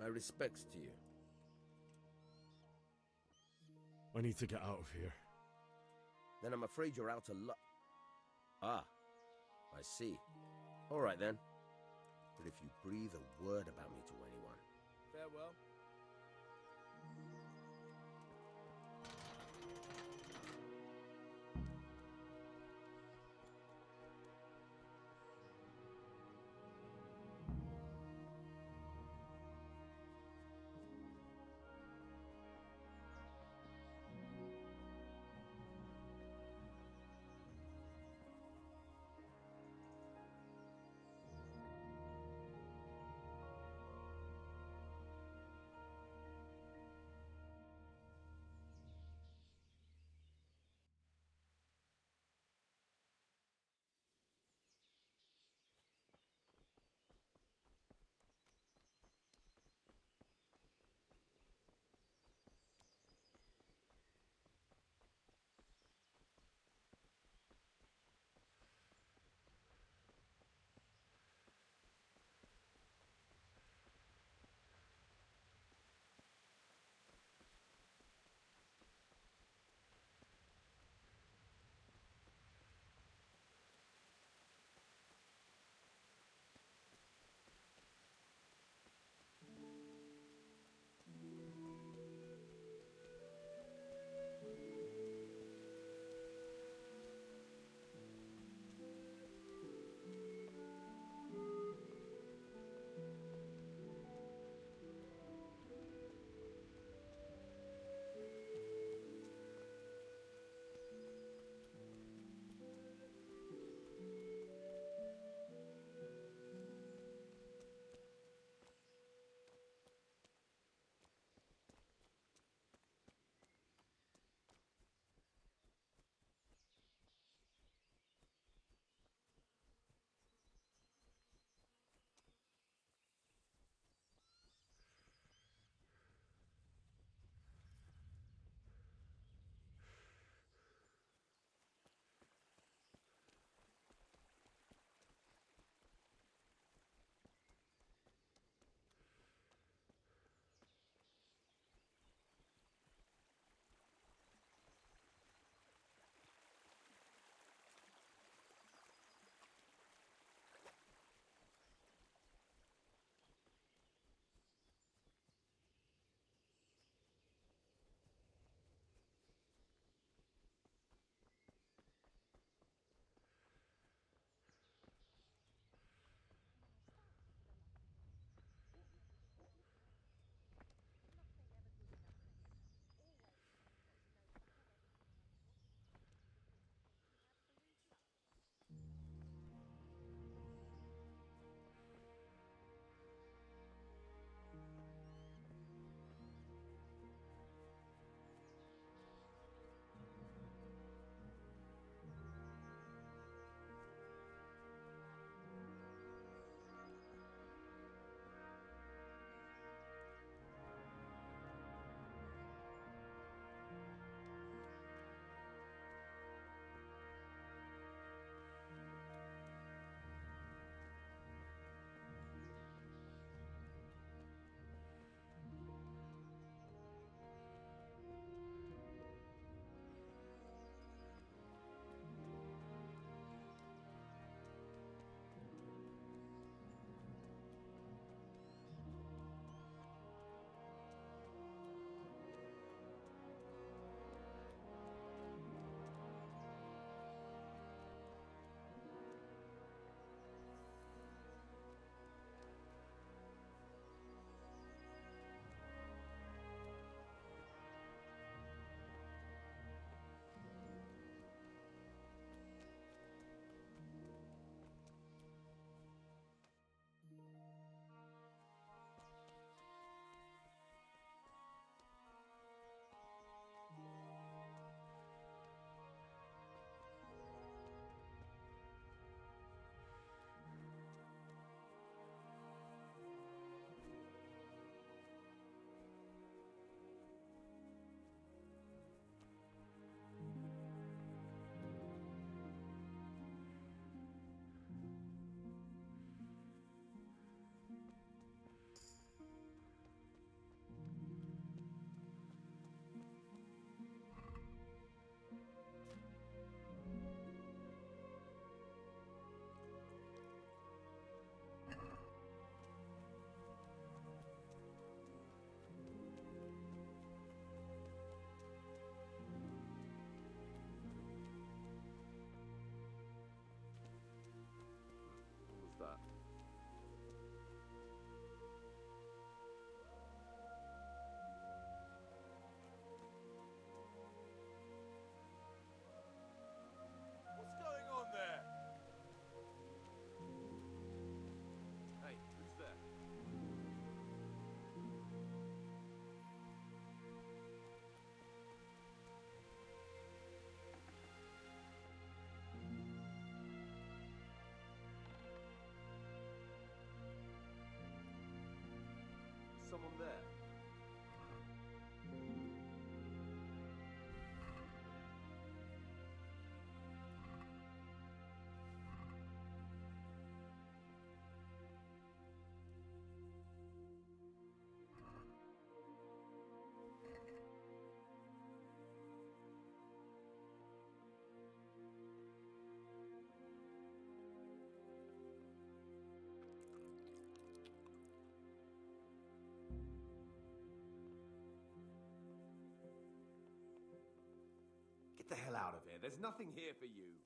My respects to you. I need to get out of here. Then I'm afraid you're out of luck. Ah, I see. All right then. But if you breathe a word about me to anyone... Farewell. There's nothing here for you.